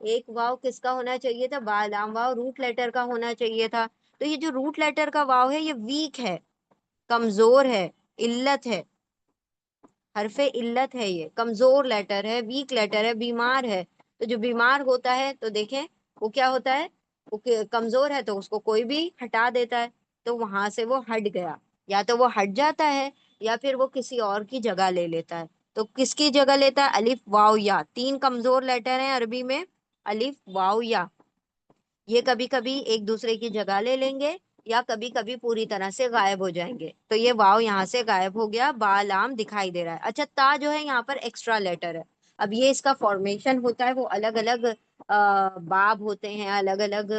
ایک واو کس کا ہونا چاہیے تھا؟ با لام واو روٹ لیٹر کا ہونا چاہیے تھا. تو یہ جو روٹ لیٹر کا واو ہے یہ ویک ہے، کمزور ہے، علت ہے، حرف علت ہے، یہ کمزور لیٹر ہے، ویک لیٹر ہے، بیمار ہے. تو جو بیمار ہوتا ہے تو دیکھیں وہ کیا ہوتا ہے، وہ کمزور ہے تو اس کو کوئی بھی ہٹا دیتا ہے، تو وہاں سے وہ ہٹ گیا. یا تو وہ ہٹ جاتا ہے یا پھر وہ کسی اور کی جگہ لے لیتا ہے. تو کس کی جگہ لیتا ہے؟ الف واو یا. تین کمزور لیٹر ہیں عربی میں، الف واو یا. یہ کبھی کبھی ایک دوسرے کی جگہ لے لیں گے یا کبھی کبھی پوری طرح سے غائب ہو جائیں گے. تو یہ واو یہاں سے غائب ہو گیا، با لام دکھائی دے رہا ہے. اچھا تا جو ہے یہاں پر ایکسٹرا لیٹر ہے. اب یہ اس کا فارمیشن ہوتا ہے، وہ الگ الگ باب ہوتے ہیں، الگ الگ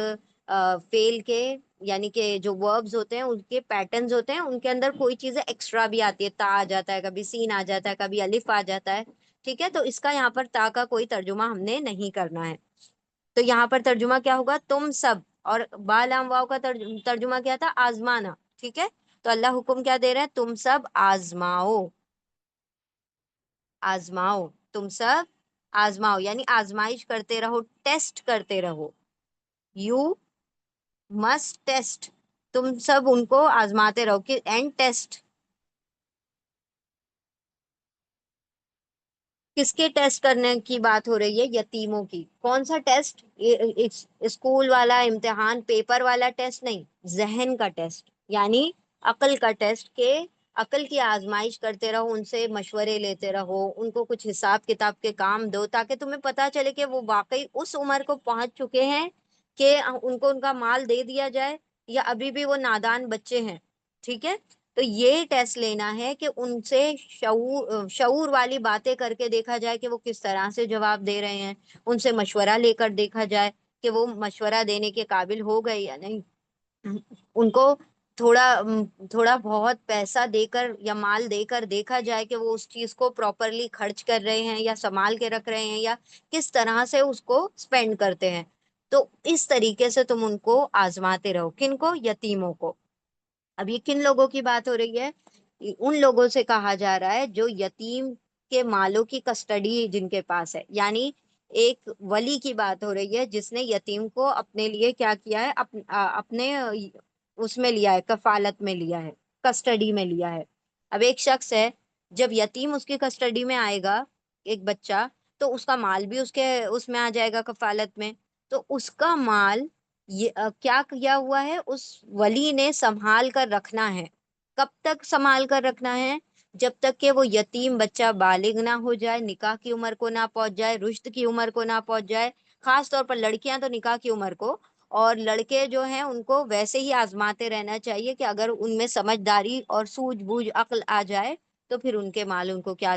فیل کے، یعنی کہ جو وربز ہوتے ہیں ان کے پیٹرنز ہوتے ہیں، ان کے اندر کوئی چیزیں ایکسٹرا بھی آتی ہے. تا آ جاتا ہے، کبھی سین آ جاتا ہے، کبھی الف آ جاتا ہے. ٹھیک ہے، تو اس کا یہاں پر تا کا کوئی ترجمہ ہم نے نہیں کرنا ہے. تو یہاں پر ترجمہ کیا ہوگا؟ تم سب. اور با لام واو کا ترجمہ کیا تھا؟ آزمانا. ٹھیک ہے، تو اللہ حکم کیا دے رہے ہیں؟ تم سب آزماؤ، آزماؤ، تم سب آزماؤ، یعنی آزمائش کرتے رہو، ٹیسٹ کرتے رہو. یو مسٹ ٹیسٹ، تم سب ان کو آزماتے رہو. کہ اینڈ ٹیسٹ کس کے ٹیسٹ کرنے کی بات ہو رہی ہے؟ یتیموں کی. کون سا ٹیسٹ؟ اسکول والا امتحان، پیپر والا ٹیسٹ نہیں، ذہن کا ٹیسٹ، یعنی عقل کا ٹیسٹ. کہ عقل کی آزمائش کرتے رہو، ان سے مشورے لیتے رہو، ان کو کچھ حساب کتاب کے کام دو تاکہ تمہیں پتا چلے کہ وہ واقعی اس عمر کو پہنچ چکے ہیں کہ ان کو ان کا مال دے دیا جائے، یا ابھی بھی وہ نادان بچے ہیں. ٹھیک ہے، تو یہ ٹیسٹ لینا ہے کہ ان سے شعور والی باتیں کر کے دیکھا جائے کہ وہ کس طرح سے جواب دے رہے ہیں. ان سے مشورہ لے کر دیکھا جائے کہ وہ مشورہ دینے کے قابل ہو گئے یا نہیں. ان کو تھوڑا تھوڑا بہت پیسہ دے کر یا مال دے کر دیکھا جائے کہ وہ اس چیز کو پراپرلی خرچ کر رہے ہیں یا سنبھال کے رکھ رہے ہیں، یا کس طرح سے اس کو اسپینڈ کرتے ہیں. تو اس طریقے سے تم ان کو آزماتے رہو. کن کو؟ یتیموں کو. اب یہ کن لوگوں کی بات ہو رہی ہے؟ ان لوگوں سے کہا جا رہا ہے جو یتیم کے مالوں کی کسٹڈی جن کے پاس ہے. یعنی ایک ولی کی بات ہو رہی ہے جس نے یتیم کو اپنے لیے کیا کیا ہے؟ اپنے اس میں لیا ہے، کفالت میں لیا ہے، کسٹڈی میں لیا ہے. اب ایک شخص ہے، جب یتیم اس کی کسٹڈی میں آئے گا، ایک بچہ، تو اس کا مال بھی اس میں آ جائے گا کفالت میں. تو اس کا مال یہ کیا کیا ہوا ہے؟ اس ولی نے سنبھال کر رکھنا ہے. کب تک سنبھال کر رکھنا ہے؟ جب تک کہ وہ یتیم بچہ بالغ نہ ہو جائے، نکاح کی عمر کو نہ پہنچ جائے، رشد کی عمر کو نہ پہنچ جائے. خاص طور پر لڑکیاں تو نکاح کی عمر کو، اور لڑکے جو ہیں ان کو ویسے ہی آزماتے رہنا چاہیے کہ اگر ان میں سمجھداری اور سوجھ بوجھ عقل آ جائے تو پھر ان کے مال ان کو کیا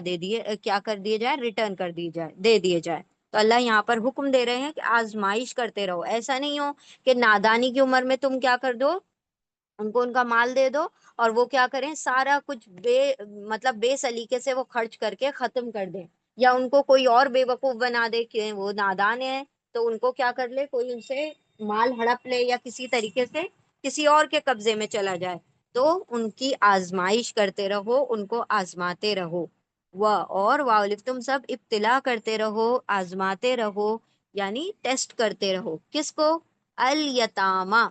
کر دیے جائے؟ ریٹرن کر دی جائے، دے دیے جائے. تو اللہ یہاں پر حکم دے رہے ہیں کہ آزمائش کرتے رہو. ایسا نہیں ہو کہ نادانی کی عمر میں تم کیا کر دو؟ ان کو ان کا مال دے دو اور وہ کیا کریں؟ سارا کچھ مطلب بے سلیقے سے وہ خرچ کر کے ختم کر دیں. یا ان کو کوئی اور بے وقوف بنا دے کہ وہ نادان ہے، تو ان کو کیا کر لے؟ کوئی ان سے مال ہڑپ لے یا کسی طریقے سے کسی اور کے قبضے میں چلا جائے. تو ان کی آزمائش کرتے رہو، ان کو آزماتے رہو. اور واولف تم سب ابتلا کرتے رہو، آزماتے رہو، یعنی ٹیسٹ کرتے رہو. کس کو؟ الیتامہ.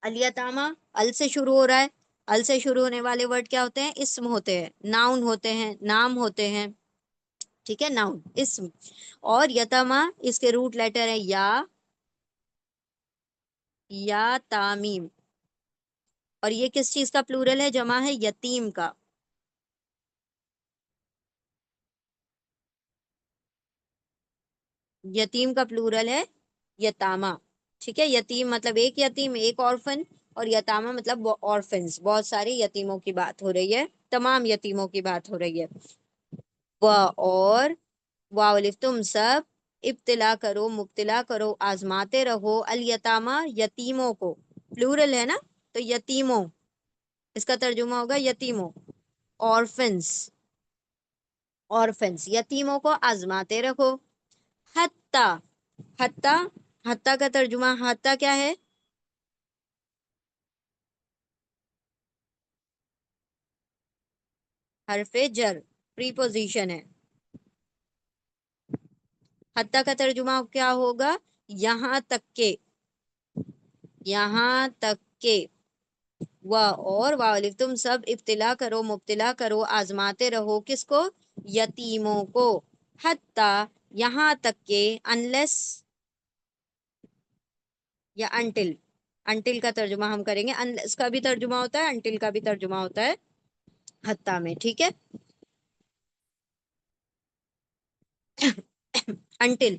الیتامہ ال سے شروع ہو رہا ہے. ال سے شروع ہونے والے ورڈ کیا ہوتے ہیں؟ اسم ہوتے ہیں، ناؤن ہوتے ہیں، نام ہوتے ہیں. ٹھیک ہے، ناؤن، اسم. اور یتامہ اس کے روٹ لیٹر ہے یا تامیم. اور یہ کس چیز کا پلورل ہے؟ جمع ہے یتیم کا. یتیم کا پلورل ہے یتامہ. ٹھیک ہے، یتیم مطلب ایک یتیم، ایک orphan، اور یتامہ مطلب orphans، بہت سارے یتیموں کی بات ہو رہی ہے، تمام یتیموں کی بات ہو رہی ہے. اور واولف تم سب ابتلا کرو، مبتلا کرو، آزماتے رہو، الیتامہ یتیموں کو. پلورل ہے نا، تو یتیموں، اس کا ترجمہ ہوگا یتیموں. orphans، orphans یتیموں کو آزماتے رہو. حتی، حتی، حتی کا ترجمہ، حتی کیا ہے؟ حرف جر، پریپوزیشن ہے. حتیٰ کا ترجمہ کیا ہوگا؟ یہاں تک کہ، یہاں تک کہ، اور واولف تم سب ابتلا کرو، مبتلا کرو، آزماتے رہو، کس کو؟ یتیموں کو، حتیٰ یہاں تک کہ، انلیس یا انٹل، انٹل کا ترجمہ ہم کریں گے، انلیس کا بھی ترجمہ ہوتا ہے، انٹل کا بھی ترجمہ ہوتا ہے حتیٰ میں، ٹھیک ہے؟ انٹل،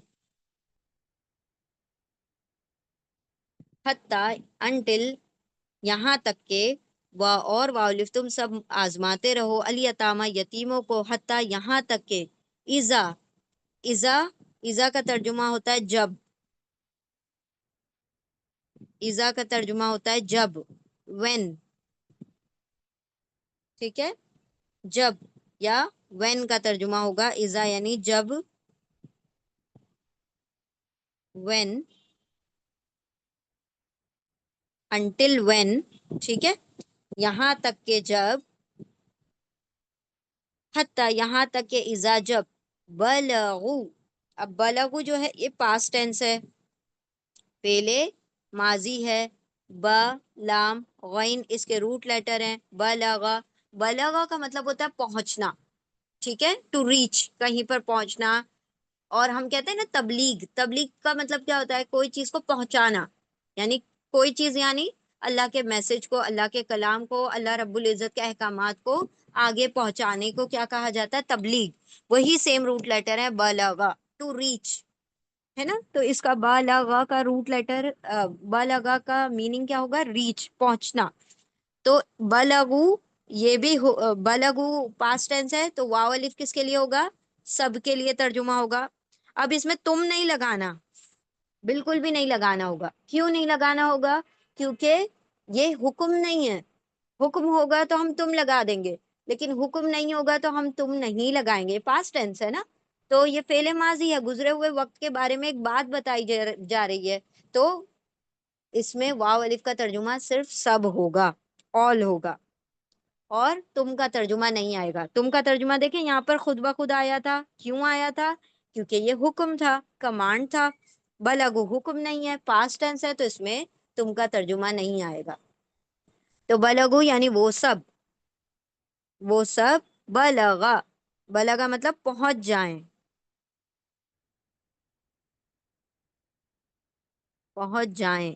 حتیٰ، انٹل، یہاں تک کہ، اور واولف تم سب آزماتے رہو، الیتامہ یتیموں کو، حتیٰ یہاں تک کہ، اذا، اذا، اذا کا ترجمہ ہوتا ہے جب، اذا کا ترجمہ ہوتا ہے جب، when، ٹھیک ہے؟ جب، یا when کا ترجمہ ہوگا اذا یعنی جب، when، until when، ٹھیک ہے؟ یہاں تک کہ جب، حتیٰ یہاں تک کہ، اذا جب، بلغو، اب بلغو جو ہے یہ پاسٹ ٹینس ہے، پہلے ماضی ہے، با، لام، غین اس کے روٹ لیٹر ہیں، بلغا، بلغا کا مطلب ہوتا ہے پہنچنا، ٹھیک ہے؟ ٹو ریچ، کہیں پر پہنچنا، اور ہم کہتے ہیں نا تبلیغ، تبلیغ کا مطلب کیا ہوتا ہے؟ کوئی چیز کو پہنچانا، یعنی کوئی چیز، یعنی اللہ کے میسج کو، اللہ کے کلام کو، اللہ رب العزت کے احکامات کو آگے پہنچانے کو کیا کہا جاتا ہے؟ تبلیغ، وہی سیم روٹ لیٹر ہے بلغا، ٹو ریچ، ہے نا؟ تو اس کا بالغا کا روٹ لیٹر، بالغا کا میننگ کیا ہوگا؟ ریچ، پہنچنا، تو بلغو، یہ بھی بلغو پاسٹ ٹینس ہے، تو واو الف کس کے لیے ہوگا؟ سب کے لیے ترجمہ ہوگا۔ اب اس میں تم نہیں لگانا، بالکل بھی نہیں لگانا ہوگا، کیوں نہیں لگانا ہوگا؟ کیونکہ یہ حکم نہیں ہے، حکم ہوگا تو ہم تم لگا دیں گے، لیکن حکم نہیں ہوگا تو ہم تم نہیں لگائیں گے، پاسٹ ٹینس ہے نا، تو یہ فعل ماضی ہے، گزرے ہوئے وقت کے بارے میں ایک بات بتائی جا رہی ہے، تو اس میں واو الف کا ترجمہ صرف سب ہوگا، آل ہوگا، اور تم کا ترجمہ نہیں آئے گا۔ تم کا ترجمہ دیکھیں یہاں پر خود بخود آیا تھا، کیوں آیا تھا؟ کیونکہ یہ حکم تھا، کمانڈ تھا، بلغو حکم نہیں ہے، پاسٹ ٹینس ہے، تو اس میں تم کا ترجمہ نہیں آئے گا، تو بلغو یعنی وہ سب، وہ سب، بلغا، بلغا مطلب پہنچ جائیں، پہنچ جائیں،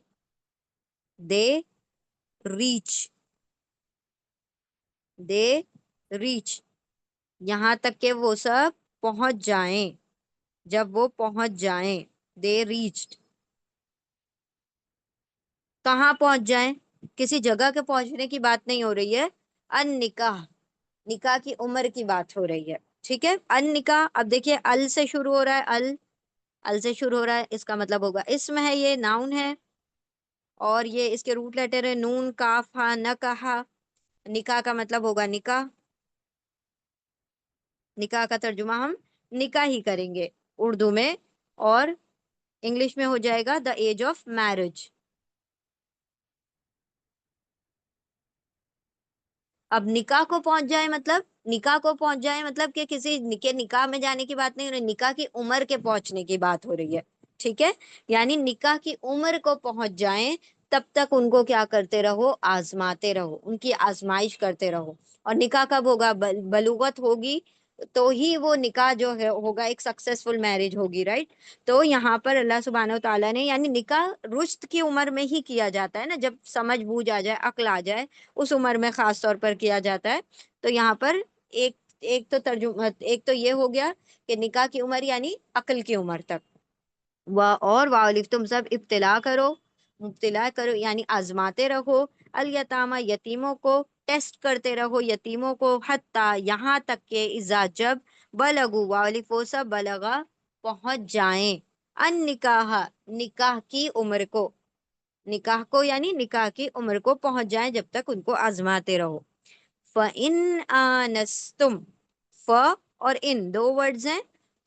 دے ریچ، دے ریچ، یہاں تک کہ وہ سب پہنچ جائیں، جب وہ پہنچ جائیں، دے ریچڈ، کہاں پہنچ جائیں؟ کسی جگہ کے پہنچنے کی بات نہیں ہو رہی ہے، ان نکاح، نکاح کی عمر کی بات ہو رہی ہے، ٹھیک ہے؟ ان نکاح، اب دیکھیے ال سے شروع ہو رہا ہے، ال سے شروع ہو رہا ہے، اس کا مطلب ہوگا اسم ہے، یہ ناؤن ہے، اور یہ اس کے روٹ لیٹر ہے نون، کاف، ہاں، نہ کہا، نکاح کا مطلب ہوگا نکاح، نکاح کا ترجمہ ہم نکاح ہی کریں گے اردو میں، اور انگلش میں ہو جائے گا دا ایج آف میرج۔ اب نکاح کو پہنچ جائے مطلب، نکاح کو پہنچ جائے مطلب کہ کسی کے نکاح میں جانے کی بات نہیں ہو رہی، نکاح کی عمر کے پہنچنے کی بات ہو رہی ہے، ٹھیک ہے؟ یعنی نکاح کی عمر کو پہنچ جائیں، تب تک ان کو کیا کرتے رہو؟ آزماتے رہو، ان کی آزمائش کرتے رہو، اور نکاح کب ہوگا؟ بلوغت ہوگی تو ہی وہ نکاح جو ہے ہوگا، ایک سکسیسفل میرج ہوگی، رائٹ؟ تو یہاں پر اللہ سبحانہ و تعالیٰ نے، یعنی نکاح رشد کی عمر میں ہی کیا جاتا ہے نا، جب سمجھ بوجھ آ جائے، عقل آ جائے، اس عمر میں خاص طور پر کیا جاتا ہے، تو یہاں پر ایک ایک تو ترجمہ، ایک تو یہ ہو گیا کہ نکاح کی عمر یعنی عقل کی عمر تک، اور واولف تم سب ابتلا کرو، مبتلا کرو یعنی آزماتے رہو، الیتامہ یتیموں کو، ٹیسٹ کرتے رہو یتیموں کو، حتیٰ یہاں تک کہ، اذا جب، بلغو واولف وہ سب، بلغا پہنچ جائیں، ان نکاح نکاح کی عمر کو، نکاح کو یعنی نکاح کی عمر کو پہنچ جائیں، جب تک ان کو آزماتے رہو۔ فَإِنْ آنَسْتُمْ، ف اور ان دو ورڈز ہیں،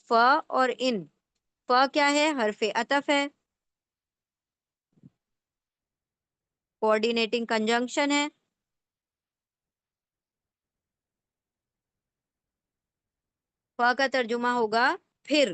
ف اور ان، ف کیا ہے؟ حرف عطف ہے، کوآرڈینیٹنگ کنجنکشن ہے، ف کا ترجمہ ہوگا پھر،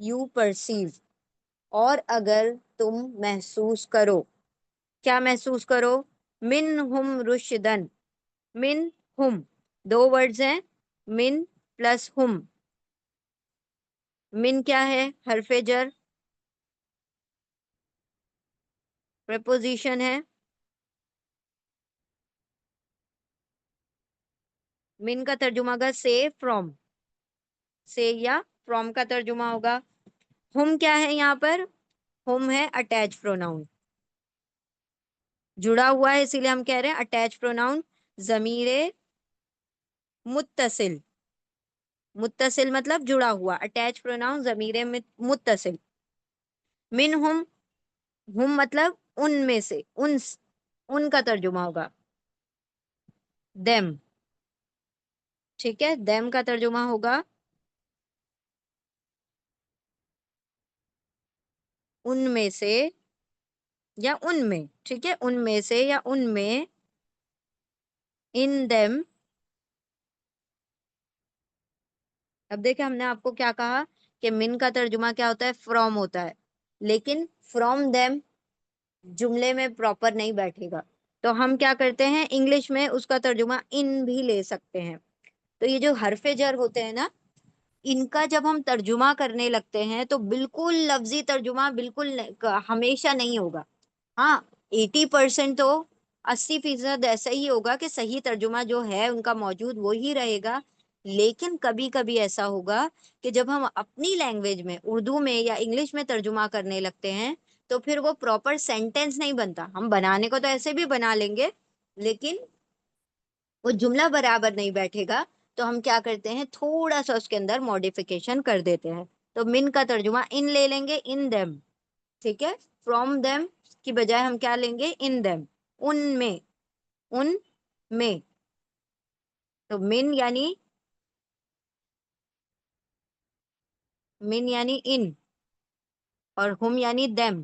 یو پرسیو، اور اگر تم محسوس کرو. کیا محسوس کرو؟ من ہم رشدن. من ہم، دو ورڈز ہیں، من پلس ہم. من کیا ہے؟ حرف جر، پریپوزیشن ہے. من کا ترجمہ ہوگا سے، فرام. سے یا فرام کا ترجمہ ہوگا. ہم کیا ہے یہاں پر؟ ہم ہے اٹیچ پروناؤن، جڑا ہوا ہے، اسی لیے ہم کہہ رہے ہیں اٹیچ پروناؤن. ضمیر متصل، متصل مطلب جڑا ہوا، اٹیچ پروناؤن ضمیر متصل. من ہم مطلب ان میں سے، ان کا ترجمہ ہوگا دیم. ٹھیک ہے، دیم کا ترجمہ ہوگا ان میں سے یا ان میں. ٹھیک ہے، ان میں سے یا ان میں. In them. اب دیکھیں ہم نے آپ کو کیا کہا کہ من کا ترجمہ کیا ہوتا ہے؟ فرام ہوتا ہے، لیکن فرام دیم جملے میں پراپر نہیں بیٹھے گا، تو ہم کیا کرتے ہیں انگلش میں اس کا ترجمہ ان بھی لے سکتے ہیں. تو یہ جو حرف جر ہوتے ہیں نا، ان کا جب ہم ترجمہ کرنے لگتے ہیں تو بالکل لفظی ترجمہ بالکل ہمیشہ نہیں ہوگا. ہاں 80% تو 80% ایسا ہی ہوگا کہ صحیح ترجمہ جو ہے ان کا موجود وہی رہے گا. لیکن کبھی کبھی ایسا ہوگا کہ جب ہم اپنی لینگویج میں، اردو میں یا انگلش میں ترجمہ کرنے لگتے ہیں تو پھر وہ پراپر سینٹینس نہیں بنتا. ہم بنانے کو تو ایسے بھی بنا لیں گے، لیکن وہ جملہ برابر نہیں بیٹھے گا. تو ہم کیا کرتے ہیں، تھوڑا سا اس کے اندر ماڈیفیکیشن کر دیتے ہیں. تو من کا ترجمہ ان لے لیں گے، ان دیم. ٹھیک ہے، فرام دیم کی بجائے ہم کیا لیں گے؟ ان دیم، ان میں. ان میں. تو من یعنی ان، اور ہم یعنی دیم.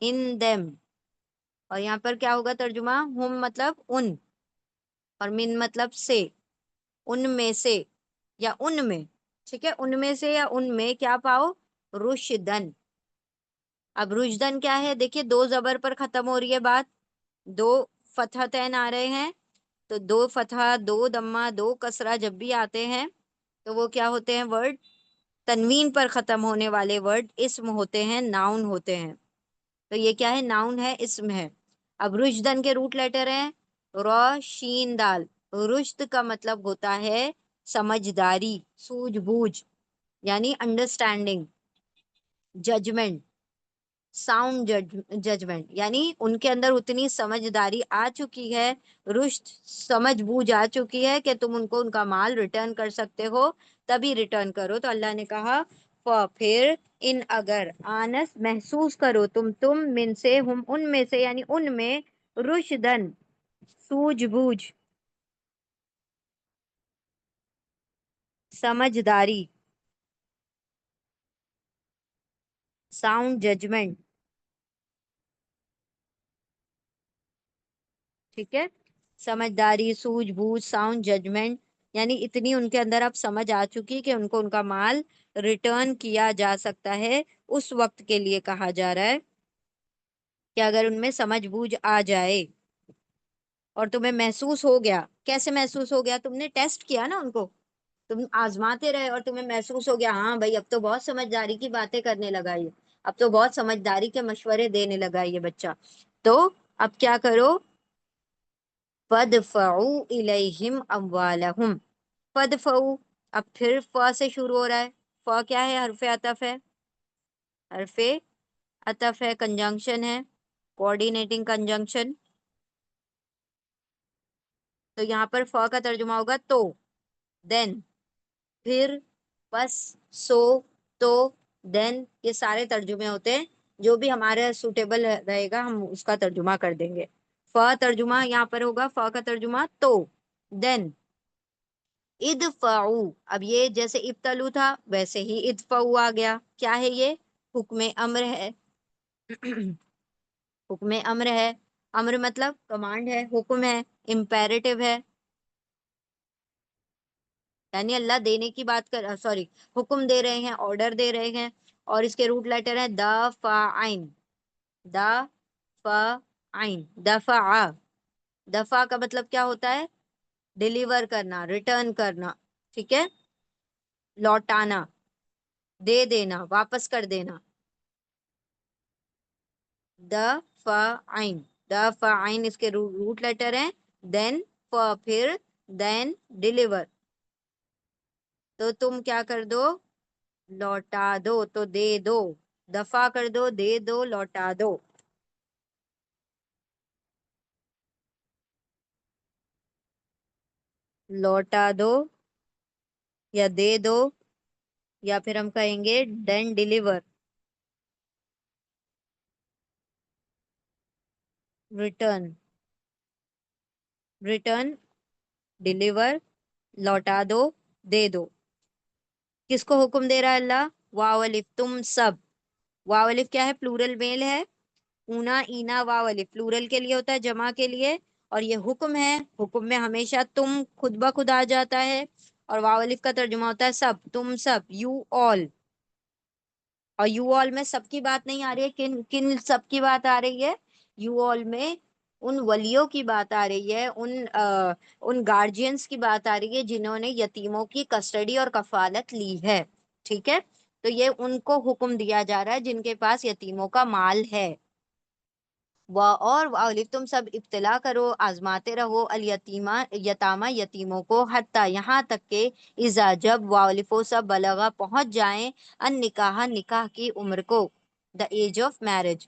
In them. اور یہاں پر کیا ہوگا ترجمہ؟ ہم مطلب ان، اور من مطلب سے. ان میں سے یا ان میں. ٹھیک ہے، ان میں سے یا ان میں کیا پاؤ؟ رشدن. اب رشدن کیا ہے؟ دیکھیے دو زبر پر ختم ہو رہی ہے بات، دو فتحتین آ رہے ہیں. تو دو فتح، دو دمہ، دو کسرہ جب بھی آتے ہیں تو وہ کیا ہوتے ہیں؟ ورڈ تنوین پر ختم ہونے والے ورڈ اسم ہوتے ہیں، ناؤن ہوتے ہیں. تو یہ کیا ہے؟ ناؤن ہے، اسم ہے. اب رشدن کے روٹ لیٹر ہیں را شین دال. رشد کا مطلب ہوتا ہے سمجھداری، سوجھ بوجھ، یعنی انڈرسٹینڈنگ. ججمنٹ، ساؤنڈ ججمنٹ، یعنی ان کے اندر اتنی سمجھداری آ چکی ہے، رشد سمجھ بوجھ آ چکی ہے کہ تم ان کو ان کا مال ریٹرن کر سکتے ہو. تبھی ریٹرن کرو. تو اللہ نے کہا پھر ان اگر آنس محسوس کرو تم من سے، ہم ان میں سے یعنی ان میں، رشدن سوجھ بوجھ، سمجھداری، ساؤنڈ ججمنٹ. ٹھیک ہے، سمجھداری، سوجھ بوجھ، ساؤنڈ ججمنٹ، یعنی اتنی ان کے اندر اب سمجھ آ چکی کہ ان کو ان کا مال ریٹرن کیا جا سکتا ہے. اس وقت کے لیے کہا جا رہا ہے کہ اگر ان میں سمجھ بوجھ آ جائے اور تمہیں محسوس ہو گیا. کیسے محسوس ہو گیا؟ تم نے ٹیسٹ کیا نا ان کو، تم آزماتے رہے اور تمہیں محسوس ہو گیا ہاں بھائی اب تو بہت سمجھداری کی باتیں کرنے لگا یہ، اب تو بہت سمجھداری کے مشورے دینے لگا یہ بچہ. تو اب کیا کرو؟ فَادْفَعُوا إِلَيْهِمْ أَمْوَالَهُمْ. فَادْفَعُوا، اب پھر فا سے شروع ہو رہا ہے. فا کیا ہے؟ حرف عطف ہے، حرف عطف ہے، کنجنکشن ہے، کوآرڈینیٹنگ کنجنکشن. تو یہاں پر فا کا ترجمہ ہوگا تو، دین، پھر، بس، سو، تو، دین. یہ سارے ترجمے ہوتے ہیں، جو بھی ہمارے سوٹیبل رہے گا ہم اس کا ترجمہ کر دیں گے. فا ترجمہ یہاں پر ہوگا، فا کا ترجمہ تو، دین. ادفعوا، اب یہ جیسے ابتلو تھا ویسے ہی ادفعوا آ گیا. کیا ہے یہ؟ حکم امر ہے. حکم امر ہے. امر مطلب کمانڈ ہے، حکم ہے، امپیریٹو ہے. یعنی اللہ دینے کی بات کر سوری حکم دے رہے ہیں، آرڈر دے رہے ہیں، اور اس کے روٹ لیٹر ہیں دفعین، دفعین، دفع، دفع کا مطلب کیا ہوتا ہے؟ ڈیلیور کرنا، ریٹرن کرنا، ٹھیک ہے، لوٹانا، دے دینا، واپس کر دینا. دفعین، دفعین اس کے روٹ لیٹر ہیں، دین، پھر، دین، ڈیلیور. تو تم کیا کر دو؟ لوٹا دو، تو دے دو، دفع کر دو، دے دو، لوٹا دو. لوٹا دو یا دے دو، یا پھر ہم کہیں گے دین ڈیلیور. ریٹرن، ریٹرن، ڈیلیور، لوٹا دو، دے دو. کس کو حکم دے رہا ہے اللہ؟ واو الف، تم سب. واو الف کیا ہے؟ پلورل میل ہے. اونا، اینا، واو الف پلورل کے لیے ہوتا ہے، جمع کے لیے. اور یہ حکم ہے، حکم میں ہمیشہ تم خود بخود آ جاتا ہے. اور واو الف کا ترجمہ ہوتا ہے سب، تم سب، یو آل. اور یو آل میں سب کی بات نہیں آ رہی ہے. کن کن سب کی بات آ رہی ہے؟ یو آل میں ان ولیوں کی بات آ رہی ہے، ان گارجینس کی بات آ رہی ہے جنہوں نے یتیموں کی کسٹڈی اور کفالت لی ہے. ٹھیک ہے، تو یہ ان کو حکم دیا جا رہا ہے جن کے پاس یتیموں کا مال ہے. اور تم سب ابتلا کرو، آزماتے رہو، الیتیمہ، یتامہ، یتیموں کو، حتیٰ یہاں تک کہ اذا جب والفو سب بلغا پہنچ جائیں، ان نکاح، نکاح کی عمر کو، دا ایج آف میرج.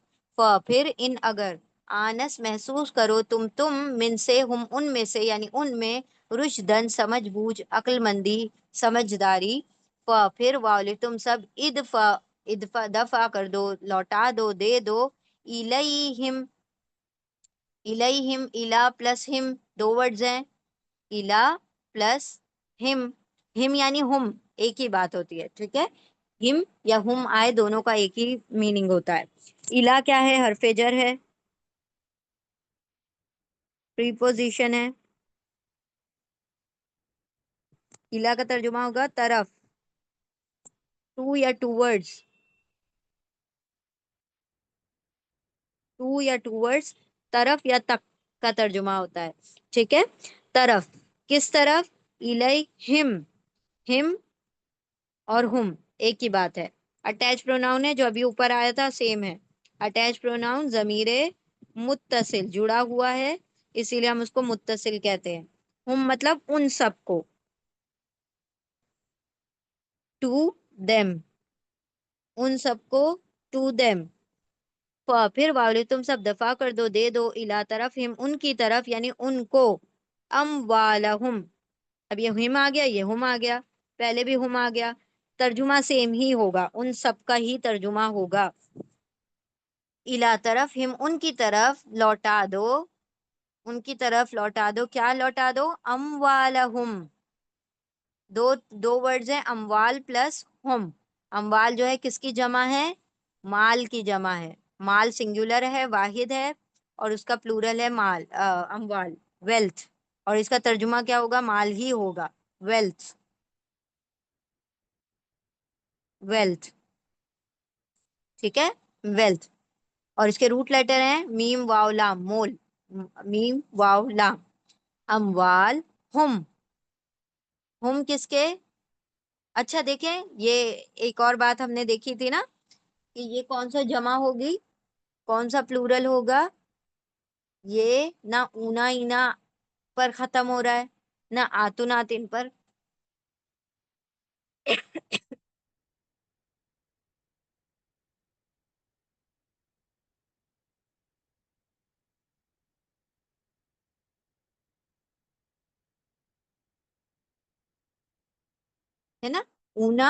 پھر ان اگر آنس محسوس کرو تم من سے، ہم ان میں سے، یعنی ان میں، رشدن سمجھ بوجھ، عقل مندی، سمجھداری. پھر تم سب ادفع، ادفع دفع کر دو، لوٹا دو، دے دو، الیہم، الیہم، الا پلس ہم، دو ورڈز ہیں، الا پلس ہم. ہم یعنی ہم، ایک ہی بات ہوتی ہے، ٹھیک ہے. ہم یا ہم آئے، دونوں کا ایک ہی میننگ ہوتا ہے. الا کیا ہے؟ حرف جر ہے، پریپوزیشن ہے. الا کا ترجمہ ہوگا طرف، ٹو یا ٹوورڈز، ٹو یا ٹوورڈز، طرف یا تک کا ترجمہ ہوتا ہے. ٹھیک ہے، طرف، کس طرف؟ الیہم، ہم اور ہم ایک ہی بات ہے. اٹیچ پروناؤن ہے، جو ابھی اوپر آیا تھا سیم ہے. اٹیچ پروناؤن ضمیر متصل جڑا ہوا ہے، اسی لیے ہم اس کو متصل کہتے ہیں. ہم مطلب ان سب کو، ٹو دیم، ان سب کو، ٹو دیم. پھر تم سب دفع کر دو، دے دو، الا طرف ہم، ان کی طرف، یعنی ان کو، اموالہم. اب یہ ہم آ گیا، یہ ہم آ گیا، پہلے بھی ہم آ گیا، ترجمہ سیم ہی ہوگا، ان سب کا ہی ترجمہ ہوگا. الا طرف ہم، ان کی طرف، لوٹا دو، ان کی طرف لوٹا دو. کیا لوٹا دو؟ اموالہم. دو دو ورڈز ہیں، اموال پلس ہم. اموال جو ہے کس کی جمع ہے؟ مال کی جمع ہے. مال سنگولر ہے، واحد ہے، اور اس کا پلورل ہے مال، اموال، ویلتھ. اور اس کا ترجمہ کیا ہوگا؟ مال ہی ہوگا، ویلتھ، ویلتھ. ٹھیک ہے، ویلتھ. اور اس کے روٹ لیٹر ہیں میم واو لام، مول، میم واو لام. اموال، ہم کس کے؟ اچھا دیکھیں، یہ ایک اور بات ہم نے دیکھی تھی نا، کہ یہ کون سا جمع ہوگی، کون سا پلورل ہوگا. یہ نہ اونا اینا پر ختم ہو رہا ہے، نہ آتن آتن پر. ہے نا، اونا،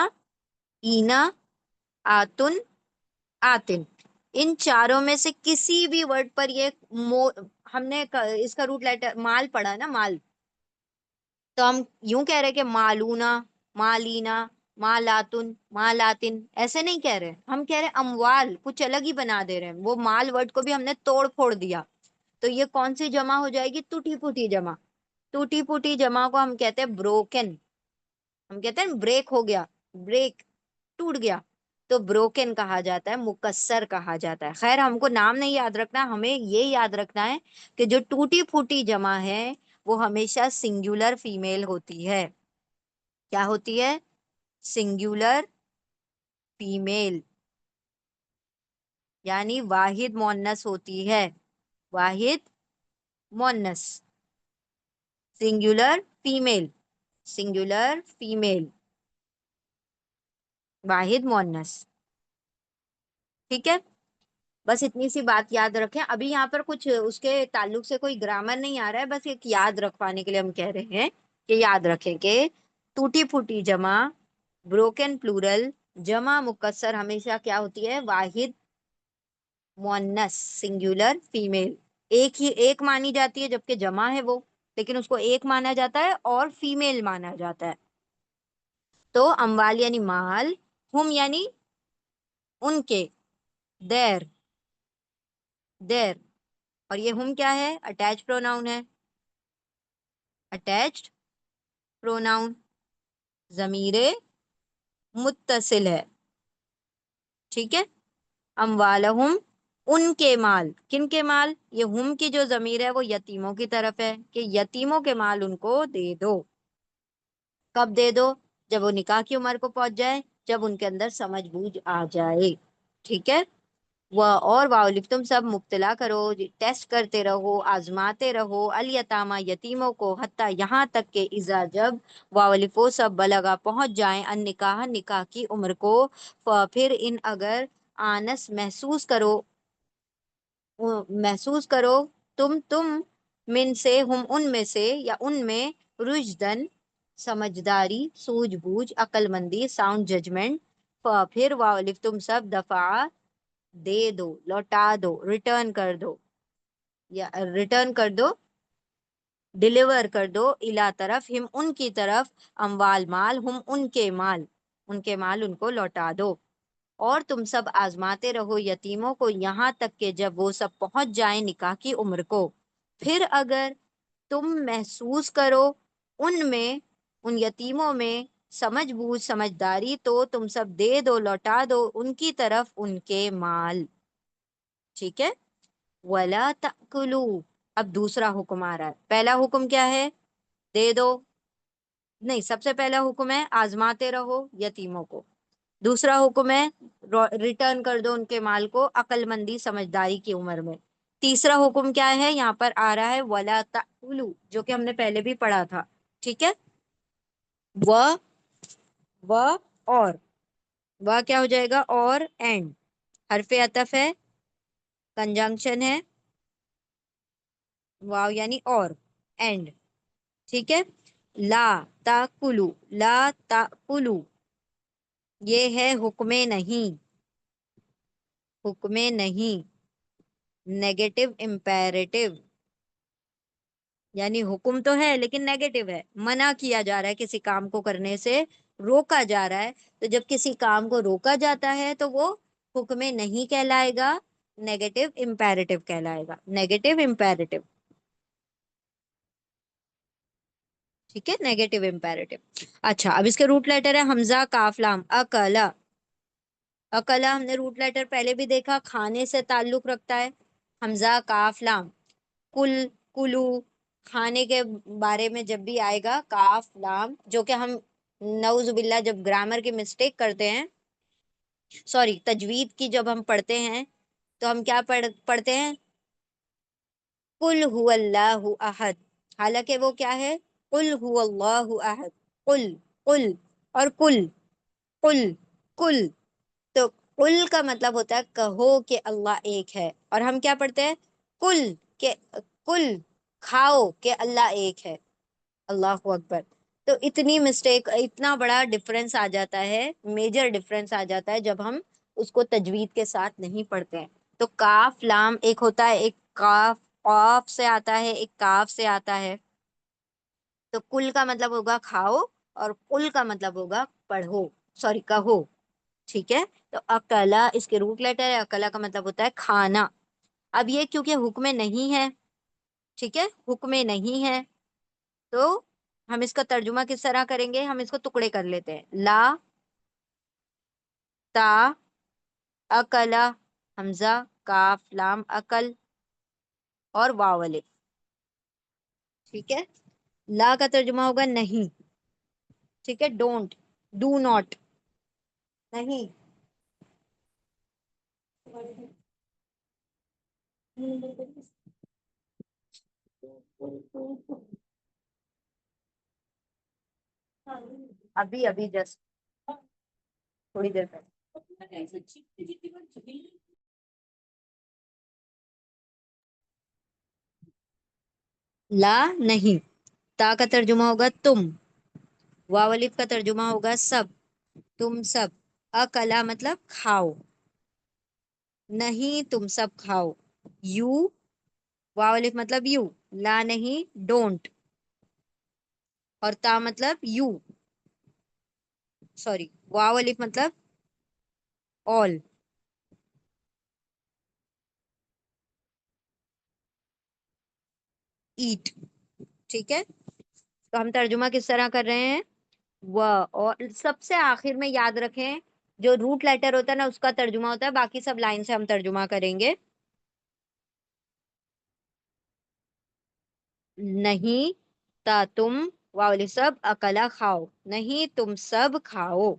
اینا، آتن، آتن. ان چاروں میں سے کسی بھی ورڈ پر یہ ہم نے اس کا روٹ لیٹر مال پڑھا نا، مال. تو ہم یوں کہہ رہے کہ مالونا، مالینا، مالاتن، مالاتن، ایسے نہیں کہہ رہے. ہم کہہ رہے اموال، کچھ الگ ہی بنا دے رہے ہیں. وہ مال ورڈ کو بھی ہم نے توڑ پھوڑ دیا. تو یہ کون سی جمع ہو جائے گی؟ ٹوٹی پھوٹی جمع. ٹوٹی پھوٹی جمع کو ہم کہتے ہیں بروکن. ہم کہتے ہیں بریک ہو گیا، بریک ٹوٹ گیا، تو بروکن کہا جاتا ہے، مکسر کہا جاتا ہے۔ خیر ہم کو نام نہیں یاد رکھنا، ہمیں یہ یاد رکھنا ہے کہ جو ٹوٹی پھوٹی جمع ہے وہ ہمیشہ سنگولر فیمیل ہوتی ہے۔ کیا ہوتی ہے؟ سنگولر فیمیل، یعنی واحد مؤنث ہوتی ہے، واحد مؤنث، سنگولر فیمیل، سنگولر فیمیل، واحد مؤنث، ٹھیک ہے؟ بس اتنی سی بات یاد رکھیں۔ ابھی یہاں پر کچھ اس کے تعلق سے کوئی گرامر نہیں آ رہا ہے، بس ایک یاد رکھوانے کے لیے ہم کہہ رہے ہیں کہ یاد رکھیں کہ ٹوٹی پھوٹی جمع، بروکن پلورل، جمع مکسر ہمیشہ کیا ہوتی ہے؟ واحد مؤنث، سنگولر فیمیل، ایک مانی جاتی ہے جبکہ جمع ہے وہ، لیکن اس کو ایک مانا جاتا ہے اور فیمیل مانا جاتا ہے۔ تو اموال یعنی مال، ہم یعنی ان کے، دیر، دیر، اور یہ ہم کیا ہے؟ اٹیچ پروناؤن ہے، اٹیچڈ پروناؤن، ضمیر متصل ہے، ٹھیک ہے؟ اموالہم، ان کے مال، کن کے مال؟ یہ ہم کی جو ضمیر ہے وہ یتیموں کی طرف ہے کہ یتیموں کے مال ان کو دے دو۔ کب دے دو؟ جب وہ نکاح کی عمر کو پہنچ جائے، جب ان کے اندر سمجھ بوجھ آ جائے، ٹھیک ہے؟ وہ اور واولف، تم سب مبتلا کرو، ٹیسٹ کرتے رہو، آزماتے رہو، الیتامہ یتیموں کو، حتیٰ یہاں تک کہ اذا جب واولف وہ سب بلغا پہنچ جائیں، ان نکاح نکاح کی عمر کو، پھر ان اگر آنس محسوس کرو، محسوس کرو تم من سے، ہم ان میں سے یا ان میں، رشدن سمجھداری، سوجھ بوجھ، عقل مندی، ساؤنڈ ججمنٹ، پھر واولف تم سب دفعہ دے دو، لوٹا دو، ریٹرن کر دو، یا ریٹرن کر دو، ڈیلیور کر دو، الا طرف، ہم ان کی طرف، اموال مال، ہم ان کے مال، ان کے مال ان کو لوٹا دو۔ اور تم سب آزماتے رہو یتیموں کو یہاں تک کہ جب وہ سب پہنچ جائیں نکاح کی عمر کو، پھر اگر تم محسوس کرو ان میں، ان یتیموں میں، سمجھ بوجھ، سمجھداری، تو تم سب دے دو، لوٹا دو ان کی طرف ان کے مال، ٹھیک ہے؟ وَلَا تَأْكُلُوا، اب دوسرا حکم آ رہا ہے۔ پہلا حکم کیا ہے؟ دے دو، نہیں، سب سے پہلا حکم ہے آزماتے رہو یتیموں کو، دوسرا حکم ہے ریٹرن کر دو ان کے مال کو عقل مندی سمجھداری کی عمر میں، تیسرا حکم کیا ہے؟ یہاں پر آ رہا ہے وَلَا تَأْكُلُوا، جو کہ ہم نے پہلے بھی پڑھا تھا، ٹھیک ہے؟ و اور، و کیا ہو جائے گا؟ اور اینڈ، حرف عطف ہے، کنجنکشن ہے، واو یعنی اور، اینڈ، ٹھیک ہے؟ لا تاکلو، لا تاکلو، یہ ہے حکم نہیں، حکم نہیں، نیگیٹو امپیریٹو، یعنی حکم تو ہے لیکن نیگیٹو ہے، منع کیا جا رہا ہے کسی کام کو کرنے سے، روکا جا رہا ہے۔ تو جب کسی کام کو روکا جاتا ہے تو وہ حکم نہیں کہلائے گا، نیگیٹو امپیریٹو کہلائے گا، نیگیٹو امپیریٹو، ٹھیک ہے؟ Negative imperative. اچھا، اب اس کے روٹ لیٹر ہے حمزہ کاف لام، اکلا، اکلا ہم نے روٹ لیٹر پہلے بھی دیکھا، کھانے سے تعلق رکھتا ہے، حمزہ کاف لام، کل، کلو، کھانے کے بارے میں جب بھی آئے گا کاف لام، جو کہ ہم نعوذ باللہ جب گرامر کی مسٹیک کرتے ہیں، سوری تجوید کی جب ہم پڑھتے ہیں تو ہم کیا پڑھتے ہیں؟ قل هو اللہ احد، حالانکہ وہ کیا ہے؟ قل هو اللہ احد، قل، قل، اور کل، قل، کل، تو قل کا مطلب ہوتا ہے کہو کہ اللہ ایک ہے، اور ہم کیا پڑھتے ہیں؟ کل، کہ کل، کھاؤ کہ اللہ ایک ہے، اللہ اکبر۔ تو اتنی مسٹیک، اتنا بڑا ڈفرنس آ جاتا ہے، میجر ڈفرنس آ جاتا ہے جب ہم اس کو تجوید کے ساتھ نہیں پڑھتے ہیں۔ تو کاف لام ایک ہوتا ہے، ایک کاف قاف سے آتا ہے، ایک کاف سے آتا ہے، تو کل کا مطلب ہوگا کھاؤ، اور قل کا مطلب ہوگا پڑھو، سوری کہو، ٹھیک ہے؟ تو اکلا اس کے روٹ لیٹر ہے، اکلا کا مطلب ہوتا ہے کھانا۔ اب یہ کیونکہ حکم نہیں ہے، ٹھیک ہے؟ حکم نہیں ہے، تو ہم اس کا ترجمہ کس طرح کریں گے؟ ہم اس کو ٹکڑے کر لیتے ہیں. لا، تا، اکلا، حمزہ، کاف، لام، اکل اور واو الف. ٹھیک ہے. لا کا ترجمہ ہوگا نہیں. ٹھیک ہے. ڈونٹ، ڈو ناٹ، نہیں. ابھی ابھی جسٹ تھوڑی دیر پہلے. لا نہیں. تا کا ترجمہ ہوگا تم. واو الف کا ترجمہ ہوگا سب، تم سب. اکلا مطلب کھاؤ، نہیں تم سب کھاؤ. یو، واو الف مطلب یو، لا نہیں ڈونٹ. اور تا مطلب یو، سوری واو الف مطلب all. ایٹ. ٹھیک ہے. تو ہم ترجمہ کس طرح کر رہے ہیں؟ وہ، اور سب سے آخر میں یاد رکھیں جو روٹ لیٹر ہوتا ہے نا اس کا ترجمہ ہوتا ہے، باقی سب لائن سے ہم ترجمہ کریں گے. نہیں تا تم، واؤ سب، اکلا کھاؤ، نہیں تم سب کھاؤ،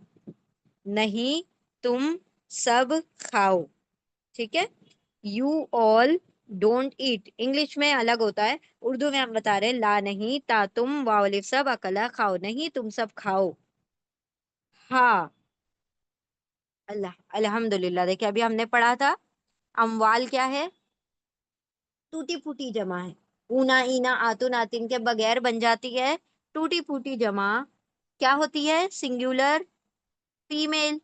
نہیں تم سب کھاؤ. ٹھیک ہے. You all don't eat English میں الگ ہوتا ہے، اردو میں ہم بتا رہے ہیں لا نہیں تا تم واؤ الف سب اکلا کھاؤ، نہیں تم سب کھاؤ. ہاں. اللہ الحمد للہ. دیکھیں ابھی ہم نے پڑھا تھا اموال کیا ہے؟ ٹوٹی پھوٹی جمع ہے. اونا اینا آتون آتین کے بغیر بن جاتی ہے ٹوٹی پھوٹی جمع. کیا ہوتی ہے؟ Singular female.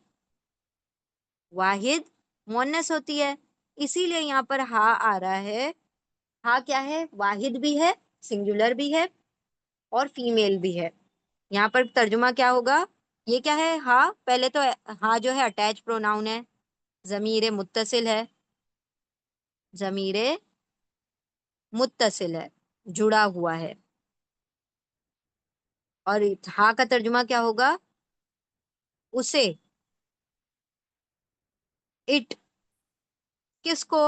واحد مونس ہوتی ہے. اسی لیے یہاں پر ہا آ رہا ہے. ہا کیا ہے؟ واحد بھی ہے، سنگولر بھی ہے اور فیمیل بھی ہے. یہاں پر ترجمہ کیا ہوگا؟ یہ کیا ہے؟ ہا. پہلے تو ہا جو ہے اٹیچ پروناؤن ہے، ضمیر متصل ہے، ضمیر متصل ہے، جڑا ہوا ہے. اور ہا کا ترجمہ کیا ہوگا؟ اسے. اٹ. کس کو؟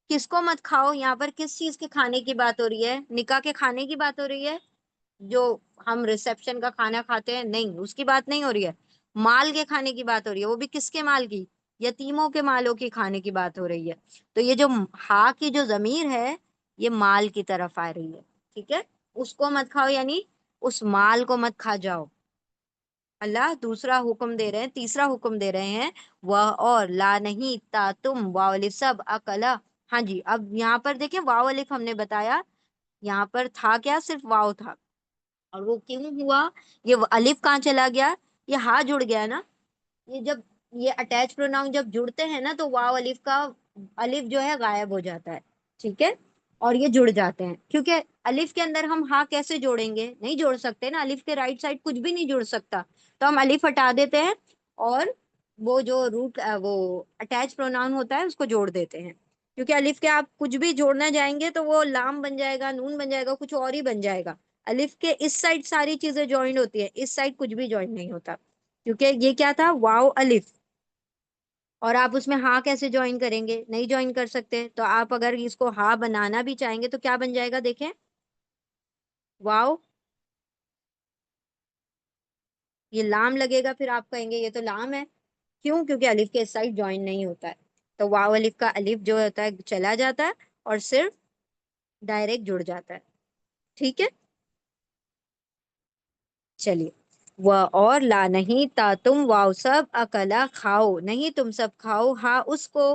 کس کو مت کھاؤ؟ یہاں پر کس چیز کے کھانے کی بات ہو رہی ہے؟ نکاح کے کھانے کی بات ہو رہی ہے؟ جو ہم ریسپشن کا کھانا کھاتے ہیں، نہیں اس کی بات نہیں ہو رہی ہے. مال کے کھانے کی بات ہو رہی ہے. وہ بھی کس کے مال کی؟ یتیموں کے مالوں کی کھانے کی بات ہو رہی ہے. تو یہ جو ہا کی جو ضمیر ہے یہ مال کی طرف آ رہی ہے. ٹھیک ہے. اس کو مت کھاؤ یعنی اس مال کو مت کھا جاؤ. اللہ دوسرا حکم دے رہے ہیں، تیسرا حکم دے رہے ہیں. وہ اور لا نہیں تا تم واو الف سب اکلا. ہاں جی. اب یہاں پر دیکھیں واو الف ہم نے بتایا یہاں پر تھا کیا؟ صرف واو تھا. اور وہ کیوں ہوا؟ یہ الف کہاں چلا گیا؟ یہ ہا جڑ گیا نا. یہ جب یہ اٹیچ پروناؤن جب جڑتے ہیں نا تو واو الف کا الف جو ہے غائب ہو جاتا ہے. ٹھیک ہے. اور یہ جڑ جاتے ہیں کیونکہ الف کے اندر ہم ہا کیسے جوڑیں گے؟ نہیں جوڑ سکتے نا. الف کے رائٹ سائڈ کچھ بھی نہیں جڑ سکتا. تو ہم الف ہٹا دیتے ہیں اور وہ جو روٹ وہ اٹیچ پروناؤن ہوتا ہے اس کو جوڑ دیتے ہیں. کیونکہ الف کے آپ کچھ بھی جوڑنا جائیں گے تو وہ لام بن جائے گا، نون بن جائے گا، کچھ اور ہی بن جائے گا. الف کے اس سائڈ ساری چیزیں جوائنٹ ہوتی ہے، اس سائڈ کچھ بھی جوائنٹ نہیں ہوتا. کیونکہ یہ کیا تھا؟ واو الف. اور آپ اس میں ہاں کیسے جوائن کریں گے؟ نہیں جوائن کر سکتے. تو آپ اگر اس کو ہاں بنانا بھی چاہیں گے تو کیا بن جائے گا؟ دیکھیں واو، یہ لام لگے گا، پھر آپ کہیں گے یہ تو لام ہے. کیوں؟ کیونکہ الف کے سائڈ جوائن نہیں ہوتا ہے. تو واو الف کا الف جو ہوتا ہے چلا جاتا ہے اور صرف ڈائریکٹ جڑ جاتا ہے. ٹھیک ہے. چلیے. وہ اور لا نہیں تا تم واو سب اکلا کھاؤ، نہیں تم سب کھاؤ. ہاں اس کو،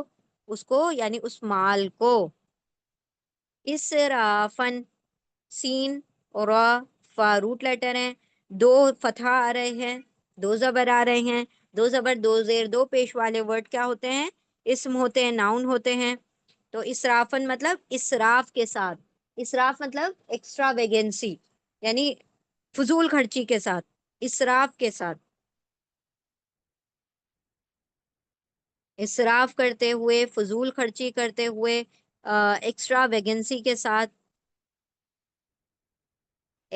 اس کو یعنی اس مال کو. اسرافن، سین اور فا روٹ لیٹر ہیں. دو فتح آ رہے ہیں، دو زبر آ رہے ہیں. دو زبر دو زیر دو پیش والے ورڈ کیا ہوتے ہیں؟ اسم ہوتے ہیں، ناؤن ہوتے ہیں. تو اسرافن مطلب اسراف کے ساتھ. اسراف مطلب ایکسٹرا ویگنسی یعنی فضول خرچی کے ساتھ، اسراف کے ساتھ. اسراف کرتے ہوئے، فضول خرچی کرتے ہوئے، ایکسٹرا ویگنسی کے ساتھ.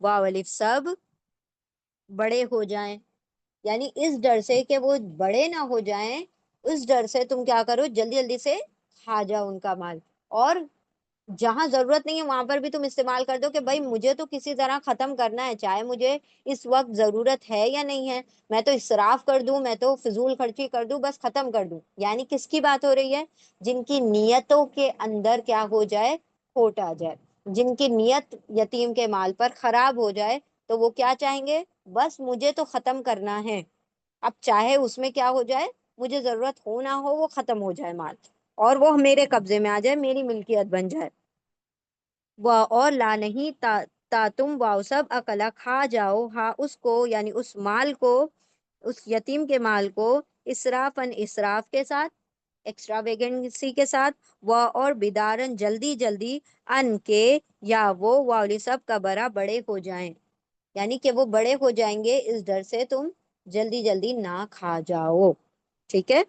واو الف سب بڑے ہو جائیں، یعنی اس ڈر سے کہ وہ بڑے نہ ہو جائیں، اس ڈر سے تم کیا کرو، جلدی جلدی سے کھا جاؤ ان کا مال، اور جہاں ضرورت نہیں ہے وہاں پر بھی تم استعمال کر دو کہ بھائی مجھے تو کسی طرح ختم کرنا ہے، چاہے مجھے اس وقت ضرورت ہے یا نہیں ہے، میں تو اسراف کر دوں، میں تو فضول خرچی کر دوں، بس ختم کر دوں۔ یعنی کس کی بات ہو رہی ہے؟ جن کی نیتوں کے اندر کیا ہو جائے، کھوٹ آ جائے، جن کی نیت یتیم کے مال پر خراب ہو جائے، تو وہ کیا چاہیں گے، بس مجھے تو ختم کرنا ہے، اب چاہے اس میں کیا ہو جائے، مجھے ضرورت ہو نہ ہو، وہ ختم ہو جائے مال، اور وہ میرے قبضے میں آ جائے، میری ملکیت بن جائے۔ وہ اور لا نہیں تا تم واؤ سب اکلا کھا جاؤ، ہاں اس کو یعنی اس مال کو، اس یتیم کے مال کو، اسرافن اسراف کے ساتھ، ایکسٹرا ویگنسی کے ساتھ، وہ اور بیدارن جلدی جلدی، ان کے یا وہ والی سب کا برا بڑے ہو جائیں، یعنی کہ وہ بڑے ہو جائیں گے، اس ڈر سے تم جلدی جلدی نہ کھا جاؤ۔ ٹھیک ہے،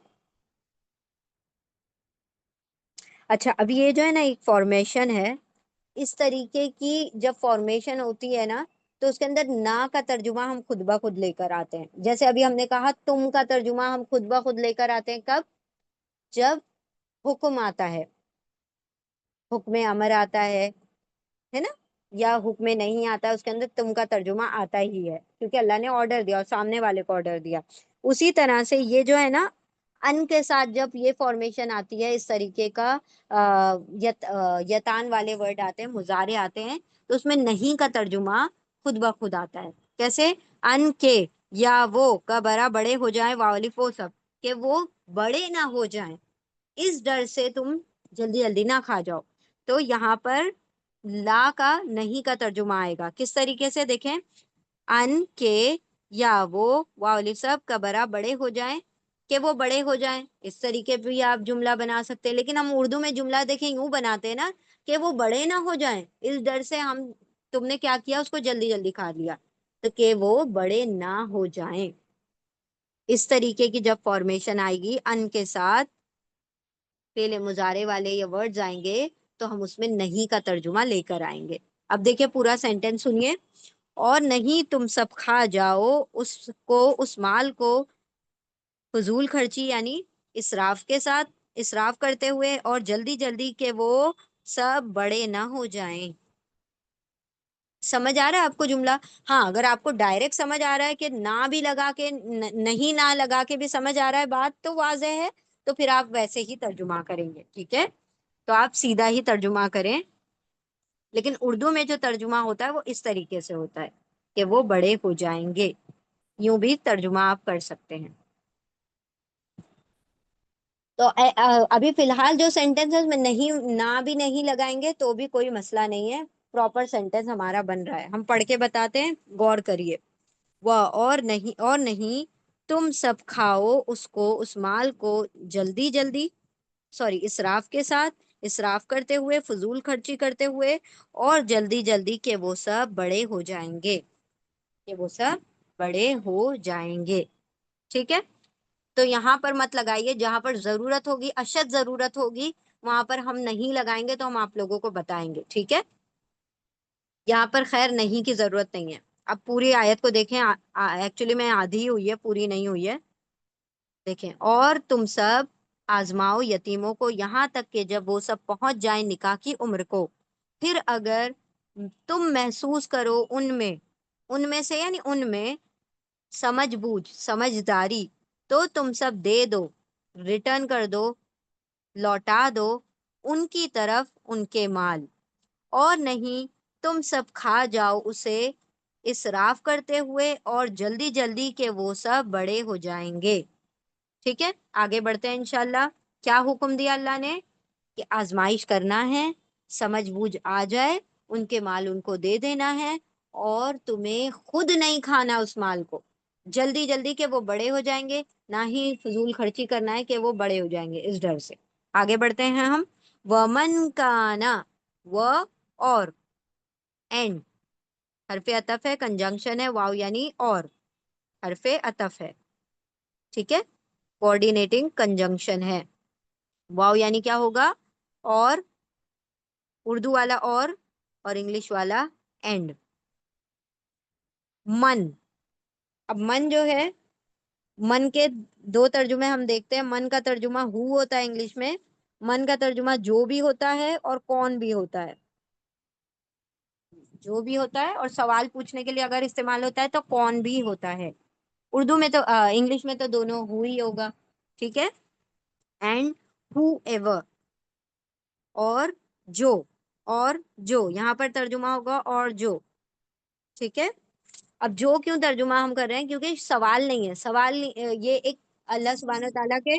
اچھا اب یہ جو ہے نا ایک فارمیشن ہے، اس طریقے کی جب فارمیشن ہوتی ہے نا، تو اس کے اندر نا کا ترجمہ ہم خود بخود لے کر آتے ہیں، جیسے ابھی ہم نے کہا تم کا ترجمہ ہم خود بخود لے کر آتے ہیں، کب؟ جب حکم آتا ہے، حکم امر آتا ہے نا، یا حکم نہیں آتا ہے، اس کے اندر تم کا ترجمہ آتا ہی ہے، کیونکہ اللہ نے آرڈر دیا اور سامنے والے کو آرڈر دیا۔ اسی طرح سے یہ جو ہے نا، ان کے ساتھ جب یہ فارمیشن آتی ہے، اس طریقے کا یتان والے ورڈ آتے ہیں، مضارع آتے ہیں، تو اس میں نہیں کا ترجمہ خود بخود آتا ہے۔ کیسے؟ ان کے یا وہ کا برا بڑے ہو جائیں، واولف وہ سب کہ وہ بڑے نہ ہو جائیں، اس ڈر سے تم جلدی جلدی نہ کھا جاؤ۔ تو یہاں پر لا کا نہیں کا ترجمہ آئے گا کس طریقے سے، دیکھیں، ان کے یا وہ واولف سب کا برا بڑے ہو جائیں، کہ وہ بڑے ہو جائیں، اس طریقے پہ بھی آپ جملہ بنا سکتے ہیں، لیکن ہم اردو میں جملہ دیکھیں یوں بناتے ہیں نا، کہ وہ بڑے نہ ہو جائیں، اس ڈر سے تم نے کیا کیا، اس کو جلدی جلدی کھا لیا، تو کہ وہ بڑے نہ ہو جائیں۔ اس طریقے کی جب فارمیشن آئے گی ان کے ساتھ، پہلے مضارع والے یہ ورڈز آئیں گے، تو ہم اس میں نہیں کا ترجمہ لے کر آئیں گے۔ اب دیکھیں پورا سینٹینس سنیے، اور نہیں تم سب کھا جاؤ اس کو، اس مال کو، فضول خرچی یعنی اسراف کے ساتھ، اسراف کرتے ہوئے، اور جلدی جلدی کہ وہ سب بڑے نہ ہو جائیں۔ سمجھ آ رہا ہے آپ کو جملہ؟ ہاں اگر آپ کو ڈائریکٹ سمجھ آ رہا ہے کہ نہ بھی لگا کے، نہیں نہ لگا کے بھی سمجھ آ رہا ہے، بات تو واضح ہے، تو پھر آپ ویسے ہی ترجمہ کریں گے، ٹھیک ہے؟ تو آپ سیدھا ہی ترجمہ کریں، لیکن اردو میں جو ترجمہ ہوتا ہے وہ اس طریقے سے ہوتا ہے کہ وہ بڑے ہو جائیں گے، یوں بھی ترجمہ آپ کر سکتے ہیں۔ تو ابھی فی الحال جو سینٹینس میں نہیں نہ بھی نہیں لگائیں گے تو بھی کوئی مسئلہ نہیں ہے، پراپر سینٹینس ہمارا بن رہا ہے، ہم پڑھ کے بتاتے ہیں، غور کریے۔ وہ اور نہیں تم سب کھاؤ اس کو، اس مال کو، جلدی جلدی، سوری اسراف کے ساتھ، اسراف کرتے ہوئے، فضول خرچی کرتے ہوئے، اور جلدی جلدی کہ وہ سب بڑے ہو جائیں گے، کہ وہ سب بڑے ہو جائیں گے۔ ٹھیک ہے، تو یہاں پر مت لگائیے، جہاں پر ضرورت ہوگی، اشد ضرورت ہوگی، وہاں پر ہم نہیں لگائیں گے، تو ہم آپ لوگوں کو بتائیں گے، ٹھیک ہے؟ یہاں پر خیر نہیں کی ضرورت نہیں ہے۔ اب پوری آیت کو دیکھیں، ایکچولی میں آدھی ہی ہوئی ہے، پوری نہیں ہوئی ہے، دیکھیں، اور تم سب آزماؤ یتیموں کو یہاں تک کہ جب وہ سب پہنچ جائیں نکاح کی عمر کو، پھر اگر تم محسوس کرو ان میں سے یعنی ان میں سمجھ بوجھ، سمجھداری، تو تم سب دے دو، ریٹرن کر دو، لوٹا دو ان کی طرف ان کے مال، اور نہیں تم سب کھا جاؤ اسے اسراف کرتے ہوئے، اور جلدی جلدی کہ وہ سب بڑے ہو جائیں گے۔ ٹھیک ہے، آگے بڑھتے ہیں انشاءاللہ۔ کیا حکم دیا اللہ نے؟ کہ آزمائش کرنا ہے، سمجھ بوجھ آ جائے، ان کے مال ان کو دے دینا ہے، اور تمہیں خود نہیں کھانا اس مال کو، جلدی جلدی کہ وہ بڑے ہو جائیں گے، نہ ہی فضول خرچی کرنا ہے کہ وہ بڑے ہو جائیں گے اس ڈر سے۔ آگے بڑھتے ہیں ہم۔ وَمَنْ كَانَ، و اور، اینڈ حرف عطف ہے، کنجنکشن ہے، واو یعنی اور، حرف عطف ہے، ٹھیک ہے، کوآرڈینیٹنگ کنجنکشن ہے، واو یعنی کیا ہوگا؟ اور، اردو والا اور انگلش والا اینڈ، من. اب من جو ہے، من کے دو ترجمے ہم دیکھتے ہیں. من کا ترجمہ ہو ہوتا ہے انگلش میں. من کا ترجمہ جو بھی ہوتا ہے اور کون بھی ہوتا ہے. جو بھی ہوتا ہے اور سوال پوچھنے کے لیے اگر استعمال ہوتا ہے تو کون بھی ہوتا ہے. اردو میں تو انگلش میں تو دونوں ہو ہی ہوگا. ٹھیک ہے. اینڈ ہو ایور، اور جو. اور جو یہاں پر ترجمہ ہوگا اور جو. ٹھیک ہے. اب جو کیوں ترجمہ ہم کر رہے ہیں؟ کیونکہ سوال نہیں ہے. سوال یہ ایک اللہ سبحانہ تعالیٰ کے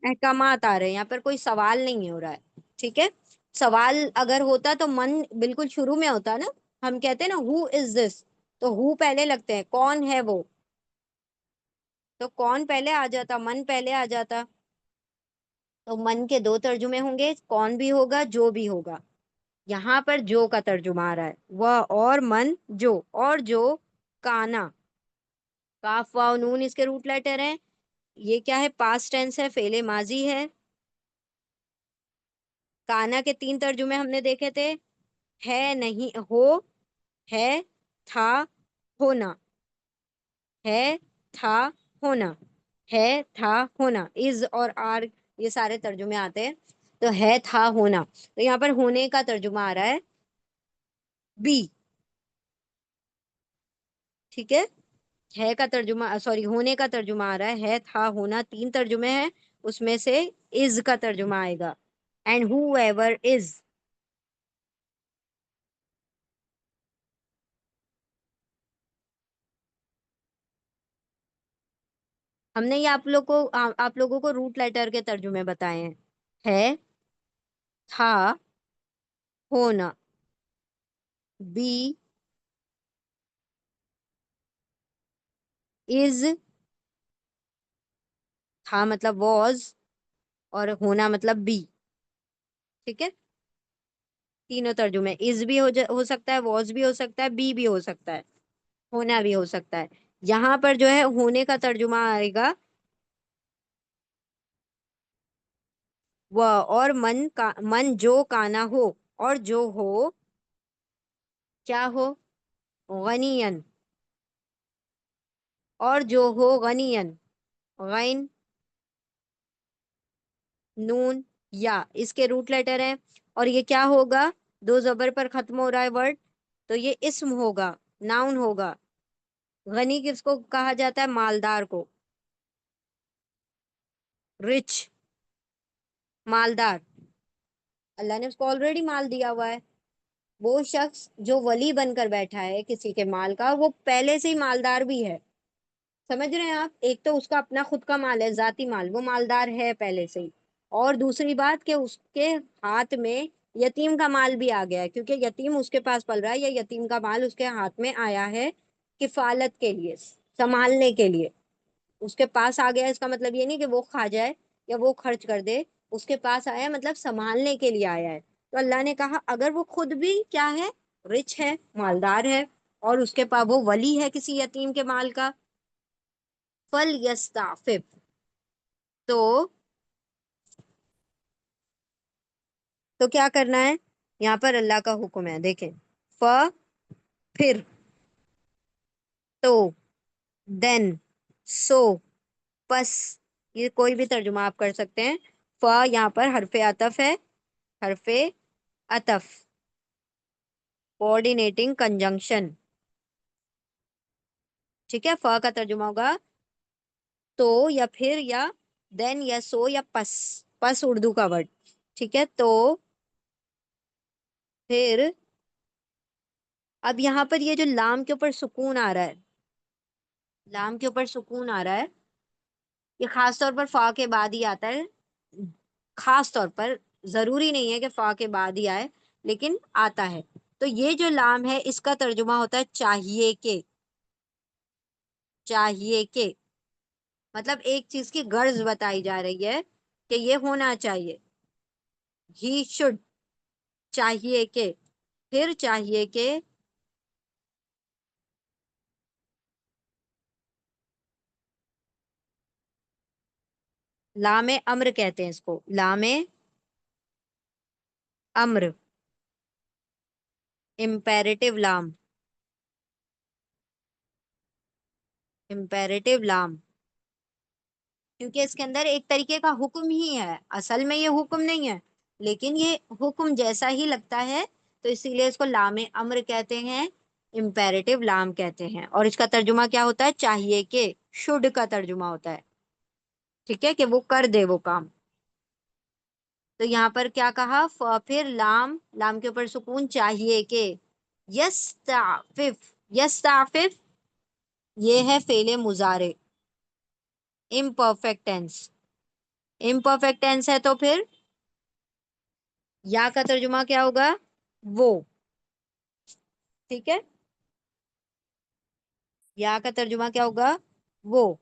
احکامات آ رہے ہیں. یہاں پر کوئی سوال نہیں ہو رہا ہے. ٹھیک ہے. سوال اگر ہوتا تو من بالکل شروع میں ہوتا نا. ہم کہتے ہیں نا ہو از دس، تو ہو پہلے لگتے ہیں، کون ہے وہ، تو کون پہلے آ جاتا، من پہلے آ جاتا. تو من کے دو ترجمے ہوں گے، کون بھی ہوگا جو بھی ہوگا. یہاں پر جو کا ترجمہ آ رہا ہے وہ اور من جو. اور جو کانا، کاف واو نون اس کے روٹ لیٹر ہیں. یہ کیا ہے؟ پاسٹ ٹینس ہے، فعل ماضی ہے. کانا کے تین ترجمے ہم نے دیکھے تھے. ہے نہیں، ہو، ہے، تھا، ہونا. ہے، تھا، ہونا. ہے، تھا، ہونا. از اور آر یہ سارے ترجمے آتے ہیں. تو ہے، تھا، ہونا. تو یہاں پر ہونے کا ترجمہ آ رہا ہے بی. ٹھیک ہے. ہے کا ترجمہ، سوری، ہونے کا ترجمہ آ رہا ہے تھا، ہونا. تین ترجمے ہیں، اس میں سے از کا ترجمہ آئے گا. اینڈ ہو ایور از. ہم نے یہ آپ لوگوں کو روٹ لیٹر کے ترجمے بتائے ہیں. ہے، تھا، ہونا. بی، از. تھا مطلب واز، اور ہونا مطلب بی. ٹھیک ہے. تینوں ترجمے. از بھی ہو سکتا ہے، واز بھی ہو سکتا ہے، بی بھی ہو سکتا ہے، ہونا بھی ہو سکتا ہے. یہاں پر جو ہے ہونے کا ترجمہ آئے گا وہ اور من جو کانا ہو، اور جو ہو، کیا ہو؟ غنین. اور جو ہو غنین. غین، نون، یا اس کے روٹ لیٹر ہیں. اور یہ کیا ہوگا؟ دو زبر پر ختم ہو رہا ہے ورڈ، تو یہ اسم ہوگا، ناؤن ہوگا. غنی کس کو کہا جاتا ہے؟ مالدار کو. رچ، مالدار. اللہ نے اس کو آلریڈی مال دیا ہوا ہے. وہ شخص جو ولی بن کر بیٹھا ہے کسی کے مال کا، وہ پہلے سے ہی مالدار بھی ہے. سمجھ رہے ہیں آپ؟ ایک تو اس کا اپنا خود کا مال ہے، ذاتی مال، وہ مالدار ہے پہلے سے ہی. اور دوسری بات کہ اس کے ہاتھ میں یتیم کا مال بھی آ گیا ہے، کیونکہ یتیم اس کے پاس پل رہا ہے، یا یتیم کا مال اس کے ہاتھ میں آیا ہے کفالت کے لیے، سنبھالنے کے لیے. اس کے پاس آ گیا، اس کا مطلب یہ نہیں کہ وہ کھا جائے یا وہ خرچ کر دے. اس کے پاس آیا مطلب سنبھالنے کے لیے آیا ہے. تو اللہ نے کہا اگر وہ خود بھی کیا ہے؟ رچ ہے، مالدار ہے، اور اس کے پاس وہ ولی ہے کسی یتیم کے مال کا. فل یستعفف. تو کیا کرنا ہے؟ یہاں پر اللہ کا حکم ہے، دیکھیں. پھر، تو، دین، سو، پس. یہ کوئی بھی ترجمہ آپ کر سکتے ہیں. یہاں پر حرف عطف ہے. حرف عطف، کوآرڈینیٹنگ کنجنکشن. ٹھیک ہے. کا ترجمہ ہوگا تو، یا پھر، یا دین، یا سو، یا پس. پس اردو کا ورڈ. ٹھیک ہے. تو پھر اب یہاں پر یہ جو لام کے اوپر سکون آ رہا ہے، لام کے اوپر سکون آ رہا ہے، یہ خاص طور پر فا کے بعد ہی آتا ہے. خاص طور پر، ضروری نہیں ہے کہ فا کے بعد ہی آئے، لیکن آتا ہے. تو یہ جو لام ہے اس کا ترجمہ ہوتا ہے چاہیے کہ. چاہیے کہ مطلب ایک چیز کی غرض بتائی جا رہی ہے کہ یہ ہونا چاہیے. ہی شوڈ، چاہیے کہ. پھر چاہیے کہ. لام امر کہتے ہیں اس کو، لام امر، امپیریٹو لام. امپیریٹو لام، کیونکہ اس کے اندر ایک طریقے کا حکم ہی ہے، اصل میں یہ حکم نہیں ہے لیکن یہ حکم جیسا ہی لگتا ہے، تو اسی لیے اس کو لام امر کہتے ہیں، امپیریٹو لام کہتے ہیں۔ اور اس کا ترجمہ کیا ہوتا ہے؟ چاہیے کہ، شوڈ کا ترجمہ ہوتا ہے، ٹھیک ہے، کہ وہ کر دے وہ کام۔ تو یہاں پر کیا کہا؟ پھر لام، لام کے اوپر سکون، چاہیے کہ، یستعفف، یستعفف یہ ہے فعل مضارع، امپرفیکٹ ٹینس، امپرفیکٹ ٹینس ہے تو پھر یا کا ترجمہ کیا ہوگا؟ وہ، ٹھیک ہے، یا کا ترجمہ کیا ہوگا؟ وہ،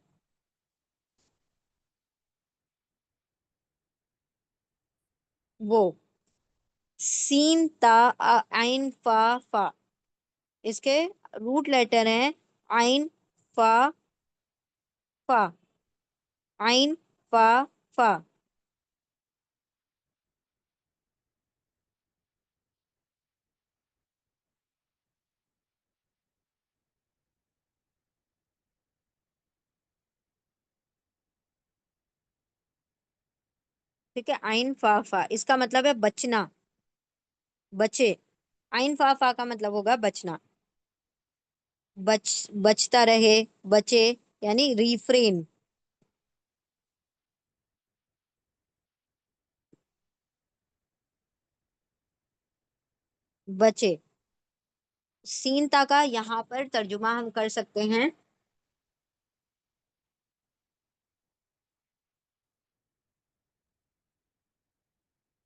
وہ، سین تا عین فا فا، اس کے روٹ لیٹر ہیں عین فا فا، عین فا فا، ٹھیک ہے، عین فا فا اس کا مطلب ہے بچنا، بچے، عین فا فا کا مطلب ہوگا بچنا، بچتا رہے، بچے، یعنی ریفرین، بچے۔ سین تا کا یہاں پر ترجمہ ہم کر سکتے ہیں،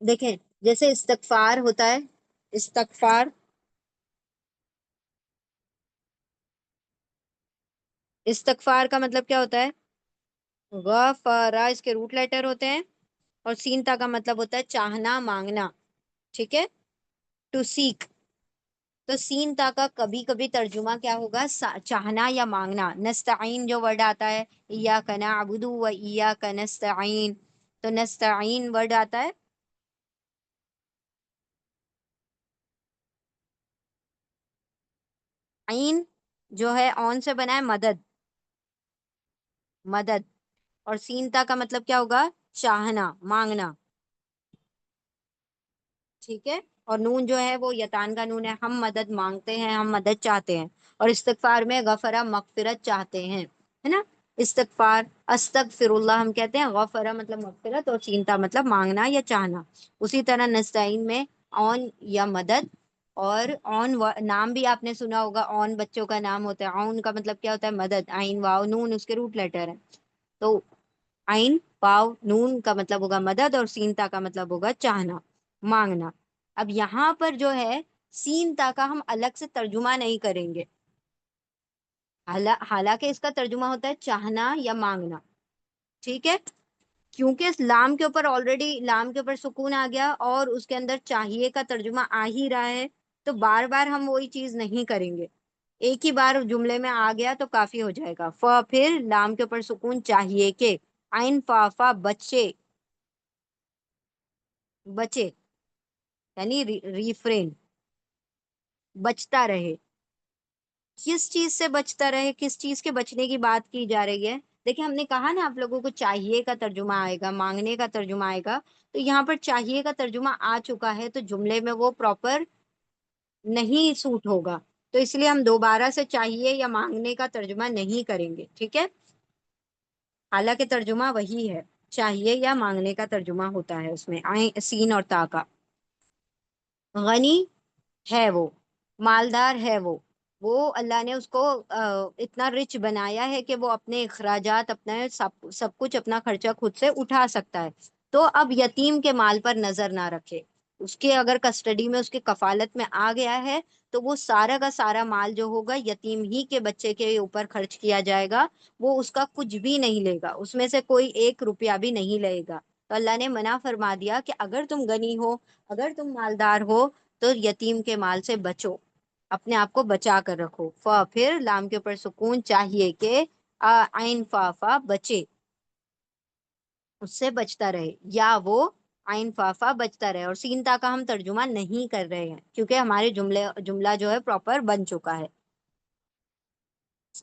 دیکھیں جیسے استغفار ہوتا ہے، استغفار، استغفار کا مطلب کیا ہوتا ہے؟ غفارا اس کے روٹ لیٹر ہوتے ہیں، اور سین تا کا مطلب ہوتا ہے چاہنا، مانگنا، ٹھیک ہے، ٹو سیک۔ تو سین تا کا کبھی کبھی ترجمہ کیا ہوگا؟ چاہنا یا مانگنا۔ نستعین جو ورڈ آتا ہے، ایاک نعبد و ایاک نستعین، تو نستعین ورڈ آتا ہے، عین جو ہے اون سے بنا ہے، مدد، مدد، اور سین تا کا مطلب کیا ہوگا؟ چاہنا، مانگنا، ٹھیک ہے، اور نون جو ہے وہ یتان کا نون ہے، ہم مدد مانگتے ہیں، ہم مدد چاہتے ہیں، اور استغفار میں غفرہ مغفرت چاہتے ہیں، ہے نا، استغفار، استغفر اللہ ہم کہتے ہیں، غفرہ مطلب مغفرت، اور چینتا مطلب مانگنا یا چاہنا۔ اسی طرح نستعین میں اون یا مدد، اور اون نام بھی آپ نے سنا ہوگا، اون بچوں کا نام ہوتا ہے، اون کا مطلب کیا ہوتا ہے؟ مدد، عین واو نون اس کے روٹ لیٹر ہے، تو عین واو نون کا مطلب ہوگا مدد، اور سینتا کا مطلب ہوگا چاہنا، مانگنا۔ اب یہاں پر جو ہے سین تا کا ہم الگ سے ترجمہ نہیں کریں گے، حالانکہ اس کا ترجمہ ہوتا ہے چاہنا یا مانگنا، ٹھیک ہے، کیونکہ اس لام کے اوپر آلریڈی، لام کے اوپر سکون آ گیا اور اس کے اندر چاہیے کا ترجمہ آ ہی رہا ہے، تو بار بار ہم وہی چیز نہیں کریں گے، ایک ہی بار جملے میں آ گیا تو کافی ہو جائے گا۔ پھر لام کے اوپر سکون، چاہیے کہ، عین فا فا بچے، بچے یعنی ریفرین، بچتا رہے، کس چیز سے بچتا رہے؟ کس چیز کے بچنے کی بات کی جا رہی ہے؟ دیکھیں ہم نے کہا نا آپ لوگوں کو چاہیے کا ترجمہ آئے گا، مانگنے کا ترجمہ آئے گا، تو یہاں پر چاہیے کا ترجمہ آ چکا ہے تو جملے میں وہ پراپر نہیں سوٹ ہوگا، تو اس لیے ہم دوبارہ سے چاہیے یا مانگنے کا ترجمہ نہیں کریں گے، ٹھیک ہے، حالانکہ ترجمہ وہی ہے، چاہیے یا مانگنے کا ترجمہ ہوتا ہے اس میں سین اور تا کا۔ غنی ہے وہ، مالدار ہے وہ اللہ نے اس کو اتنا رچ بنایا ہے کہ وہ اپنے اخراجات، اپنا سب کچھ، اپنا خرچہ خود سے اٹھا سکتا ہے، تو اب یتیم کے مال پر نظر نہ رکھے، اس کے اگر کسٹڈی میں، اس کے کفالت میں آ گیا ہے تو وہ سارا کا سارا مال جو ہوگا یتیم ہی کے بچے کے اوپر خرچ کیا جائے گا، وہ اس کا کچھ بھی نہیں لے گا، اس میں سے کوئی ایک روپیہ بھی نہیں لے گا۔ تو اللہ نے منع فرما دیا کہ اگر تم غنی ہو، اگر تم مالدار ہو تو یتیم کے مال سے بچو، اپنے آپ کو بچا کر رکھو۔ پھر لام کے اوپر سکون، چاہیے کہ، عین فا فا بچے، اس سے بچتا رہے، یا وہ عین فافا بچتا رہے، اور سین تا کا ہم ترجمہ نہیں کر رہے ہیں کیونکہ ہمارے جملہ جو ہے پراپر بن چکا ہے۔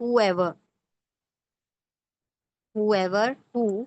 whoever, whoever, who,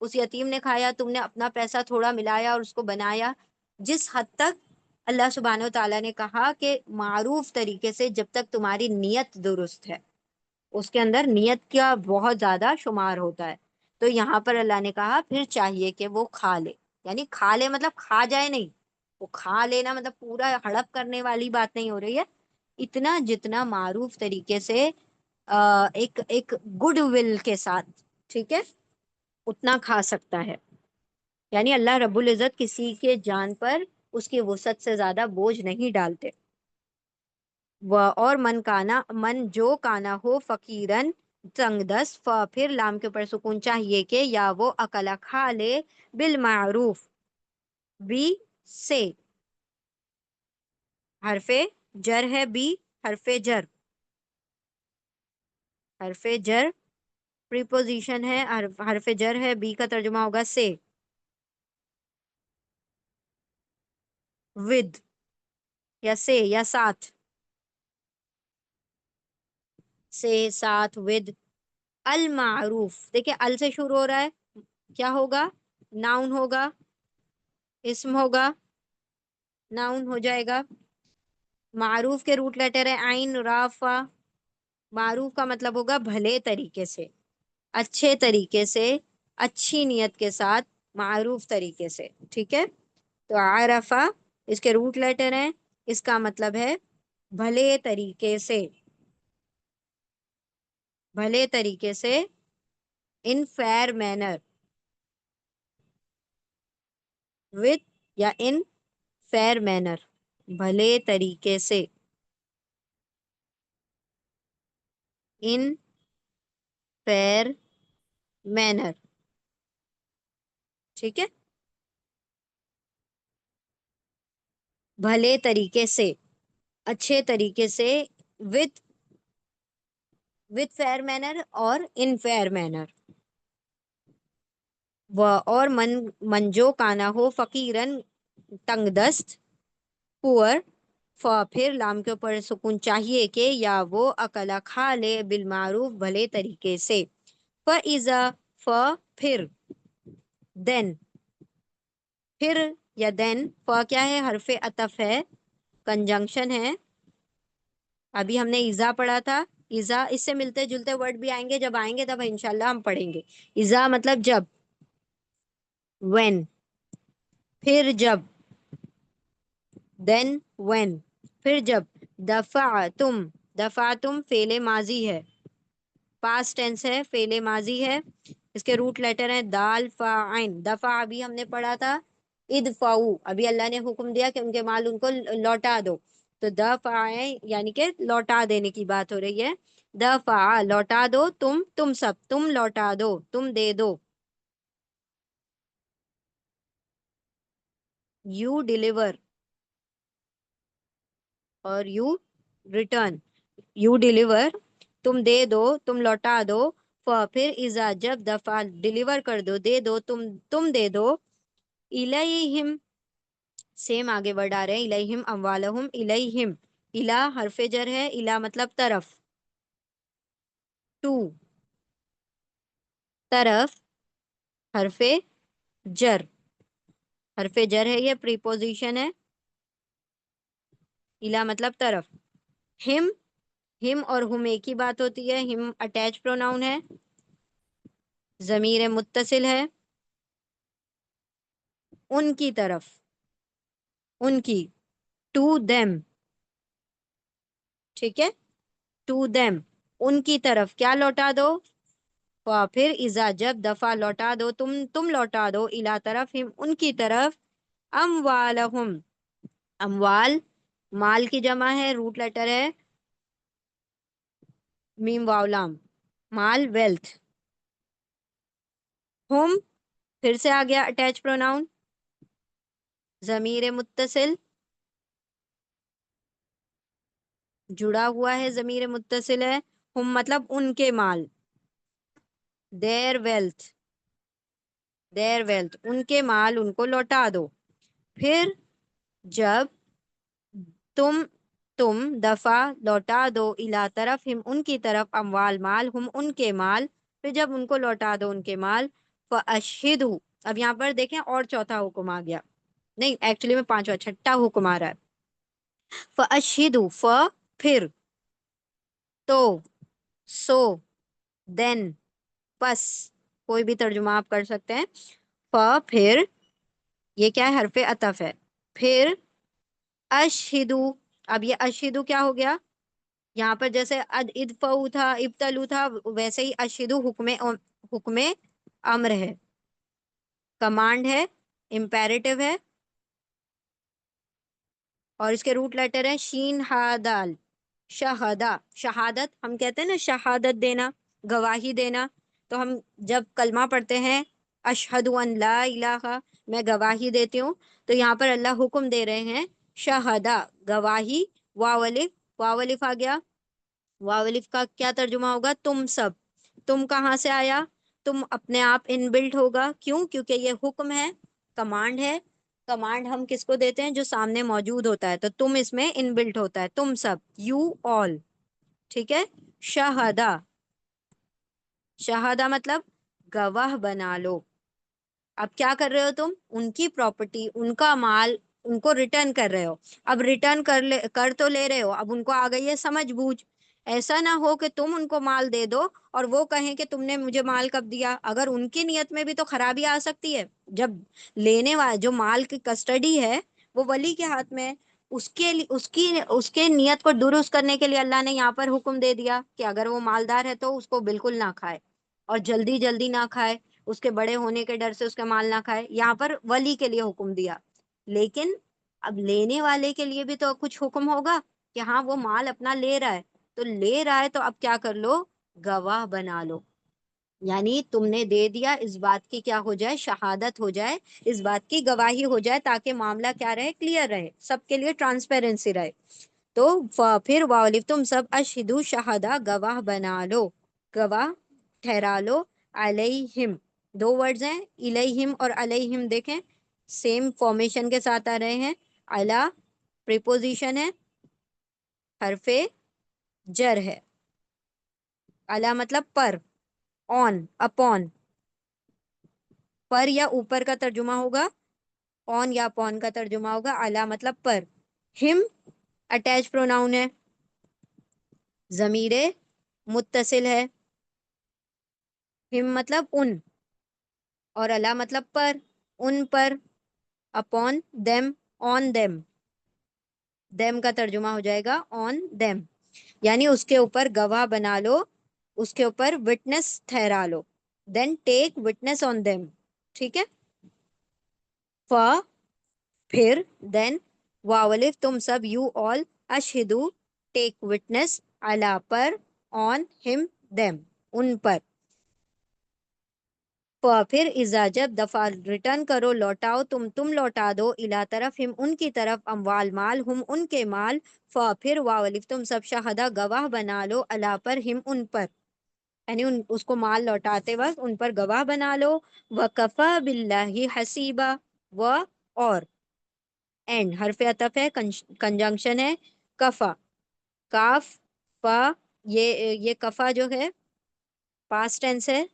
اس یتیم نے کھایا، تم نے اپنا پیسہ تھوڑا ملایا اور اس کو بنایا. جس حد تک اللہ سبحانہ و تعالیٰ نے کہا کہ معروف طریقے سے، جب تک تمہاری نیت درست ہے. اس کے اندر نیت کا بہت زیادہ شمار ہوتا ہے. تو یہاں پر اللہ نے کہا پھر چاہیے کہ وہ کھا لے. یعنی کھا لے مطلب کھا جائے نہیں، وہ کھا لینا مطلب پورا ہڑپ کرنے والی بات نہیں ہو رہی ہے. اتنا جتنا معروف طریقے سے ایک ایک گڈ ول کے ساتھ، ٹھیک ہے، اتنا کھا سکتا ہے. یعنی اللہ رب العزت کسی کے جان پر اس کی وسعت سے زیادہ بوجھ نہیں ڈالتے. اور من جو کانا ہو فقیرن تنگ دست، پھر لام کے اوپر سکون چاہیے کہ یا وہ اکلا کھا لے بالمعروف، بی سے حرف جر ہے، بی حرف جر، حرف جر پریپوزیشن ہے، حرف جر ہے، بی کا ترجمہ ہوگا سے، ود یا سے یا ساتھ، سے ساتھ ود المعروف. دیکھیں ال سے شروع ہو رہا ہے، کیا ہوگا؟ ناؤن ہوگا، اسم ہوگا، ناؤن ہو جائے گا. معروف کے روٹ لیٹر ہے عین را فا. معروف کا مطلب ہوگا بھلے طریقے سے، اچھے طریقے سے، اچھی نیت کے ساتھ، معروف طریقے سے، ٹھیک ہے. تو عرفہ اس کے روٹ لیٹر ہیں، اس کا مطلب ہے بھلے طریقے سے، بھلے طریقے سے، ان فیئر مینر، وتھ یا ان فیئر مینر، بھلے طریقے سے، ان فیئر مینر، ٹھیک ہے. بھلے طریقے سے، اچھے طریقے سے، وتھ فیئر مینر اور ان فیئر مینر. اور منجو کانا ہو فقیرن تنگ دست، پور، پھر لام کے اوپر سکون چاہیے کہ یا وہ اکلا کھا لے بالمعروف بھلے طریقے سے. فَإِذَا پھر، دین، پھر یا دین. کیا ہے؟ حرف عطف ہے، کنجنکشن ہے. ابھی ہم نے ایزا پڑھا تھا. ایزا اس سے ملتے جلتے ورڈ بھی آئیں گے، جب آئیں گے تب انشاءاللہ ہم پڑھیں گے. ایزا مطلب جب، وین، پھر جب، دین وین، پھر جب. دفع تم فعل ماضی ہے، پاسٹ ٹینس ہے، فعل ماضی ہے. اس کے روٹ لیٹر ہیں دال فا عین. دفع ابھی ہم نے پڑھا تھا ادفعوا، ابھی اللہ نے حکم دیا کہ ان کے مال ان کو لوٹا دو. تو دفع یعنی کہ لوٹا دینے کی بات ہو رہی ہے. دفع لوٹا دو، تم سب، تم لوٹا دو، تم دے دو. یو ڈیلیور اور یو ریٹرن. یو ڈیلیور تم دے دو، تم لوٹا دو. پھر اذا جب دفع ڈیلیور کر دو، دے دو، تم دے دو. الیہم سیم آگے بڑھ آ رہے ہیں، الیہم اموالہم. الیہم، الہ حرف جر ہے، الہ مطلب طرف، ٹو طرف، حرف جر، حرف جر ہے، یہ پریپوزیشن ہے. الہ مطلب طرف. ہم، ہم اور ہم ایک ہی بات ہوتی ہے. ہم اٹیچ پروناؤن ہے، ضمیر متصل ہے. ان کی طرف، ان کی، ٹو دیم، ٹھیک ہے. ٹو دیم ان کی طرف کیا لوٹا دو. پھر اذا جب دفع لوٹا دو، تم لوٹا دو، الا طرف، ہم ان کی طرف، اموالہم. اموال مال کی جمع ہے، روٹ لیٹر ہے میم واو لام، مال ویلتھ. ہم پھر سے آ گیا اٹیچ پروناؤن، ضمیر متصل، جڑا ہوا ہے، ضمیر متصل ہے. ہم مطلب ان کے مال، دیر ویلتھ، دیر ویلتھ، ان کے مال ان کو لوٹا دو. پھر جب تم دفع لوٹا دو، الا طرف، ہم ان کی طرف، اموال مال، ہم ان کے مال. پھر جب ان کو لوٹا دو ان کے مال، فاشہدو، اب یہاں پر دیکھیں اور چوتھا حکم آ گیا، نہیں ایکچولی میں پانچواں چھٹا حکم آ رہا ہے. فاشہدو، پھر، تو، سو، دین، پس، کوئی بھی ترجمہ آپ کر سکتے ہیں. پھر، یہ کیا ہے؟ حرف عطف ہے. پھر اشہدو، اب یہ اشہدو کیا ہو گیا؟ یہاں پر جیسے ادفعوا تھا، ابتلو تھا، ویسے ہی اشہدو حکم امر ہے، کمانڈ ہے، امپیریٹو ہے، اور اس کے روٹ لیٹر ہے شین ہا دال. شہادہ، شہادت ہم کہتے ہیں نا، شہادت دینا، گواہی دینا. تو ہم جب کلمہ پڑھتے ہیں اشہد ان لا الہ، میں گواہی دیتی ہوں، تو یہاں پر اللہ حکم دے رہے ہیں شہادہ، گواہی. واو الف، واو الف آ گیا. واو الف کا کیا ترجمہ ہوگا؟ تم سب. تم کہاں سے آیا؟ تم اپنے آپ ان بلٹ ہوگا. کیوں؟ کیونکہ یہ حکم ہے، کمانڈ ہے. کمانڈ ہم کس کو دیتے ہیں؟ جو سامنے موجود ہوتا ہے. تو تم اس میں ان بلٹ ہوتا ہے، تم سب، یو آل. ٹھیک ہے. شہادہ، شہادہ مطلب گواہ بنا لو. اب کیا کر رہے ہو تم؟ ان کی پراپرٹی، ان کا مال، ان کو ریٹرن کر رہے ہو. اب ریٹرن کر تو لے رہے ہو، اب ان کو آ گئی ہے سمجھ بوجھ. ایسا نہ ہو کہ تم ان کو مال دے دو اور وہ کہیں کہ تم نے مجھے مال کب دیا. اگر ان کی نیت میں بھی تو خرابی آ سکتی ہے. جب لینے والا جو مال کی کسٹڈی ہے وہ ولی کے ہاتھ میں ہے، اس کے نیت کو درست کرنے کے لیے اللہ نے یہاں پر حکم دے دیا کہ اگر وہ مالدار ہے تو اس کو بالکل نہ کھائے، اور جلدی جلدی نہ کھائے، اس کے بڑے ہونے کے ڈر سے اس کا مال نہ کھائے. یہاں پر ولی کے لیے حکم دیا. لیکن اب لینے والے کے لیے بھی تو کچھ حکم ہوگا کہ ہاں وہ مال اپنا لے رہا ہے. تو لے رہا ہے تو اب کیا کر لو؟ گواہ بنا لو. یعنی تم نے دے دیا، اس بات کی کیا ہو جائے؟ شہادت ہو جائے، اس بات کی گواہی ہو جائے، تاکہ معاملہ کیا رہے؟ کلیئر رہے، سب کے لیے ٹرانسپیرنسی رہے. تو پھر واولف، تم سب، اشہدو، شہادہ، گواہ بنا لو، گواہ ٹھہرا لو. علیہم، دو ورڈز ہیں الیہم اور علیہم، دیکھیں سیم فارمیشن کے ساتھ آ رہے ہیں. علی پریپوزیشن ہے، حرف جر ہے. علی مطلب پر، آن، اپون. پر یا اوپر کا ترجمہ ہوگا، آن یا اپون کا ترجمہ ہوگا. علی مطلب پر. ہم اٹیچ پروناؤن ہے، ضمیر متصل ہے. ہم مطلب ان، اور علی مطلب پر، ان پر. Upon them, on them. Them کا ترجمہ ہو جائے گا آن دیم، یعنی اس کے اوپر گواہ بنا لو، اس کے اوپر وٹنس ٹھہرا لو. دین ٹیک وٹنس آن دیم. ٹھیک ہے. پھر، دین، واولف، تم سب، یو آل، اشہدو، ٹیک وٹنس، علی پر، آن، ہم، دیم، ان پر. پھر اذا، جب، دفع، ریٹرن کرو، لوٹاؤ، تم لوٹا دو، الا طرف، ہم ان کی طرف، اموال مال، ہم ان کے مال. پھر واولف، تم سب، شہدہ، گواہ بنا لو، علی پر، ہم ان پر، یعنی اس کو مال لوٹاتے وقت ان پر گواہ بنا لو. وکفی باللہ حسیبا، و، اور، اینڈ حرف عطف ہے، کنجنکشن ہے. کفا، کاف، فا، یہ کفا جو ہے پاسٹ ٹینس ہے،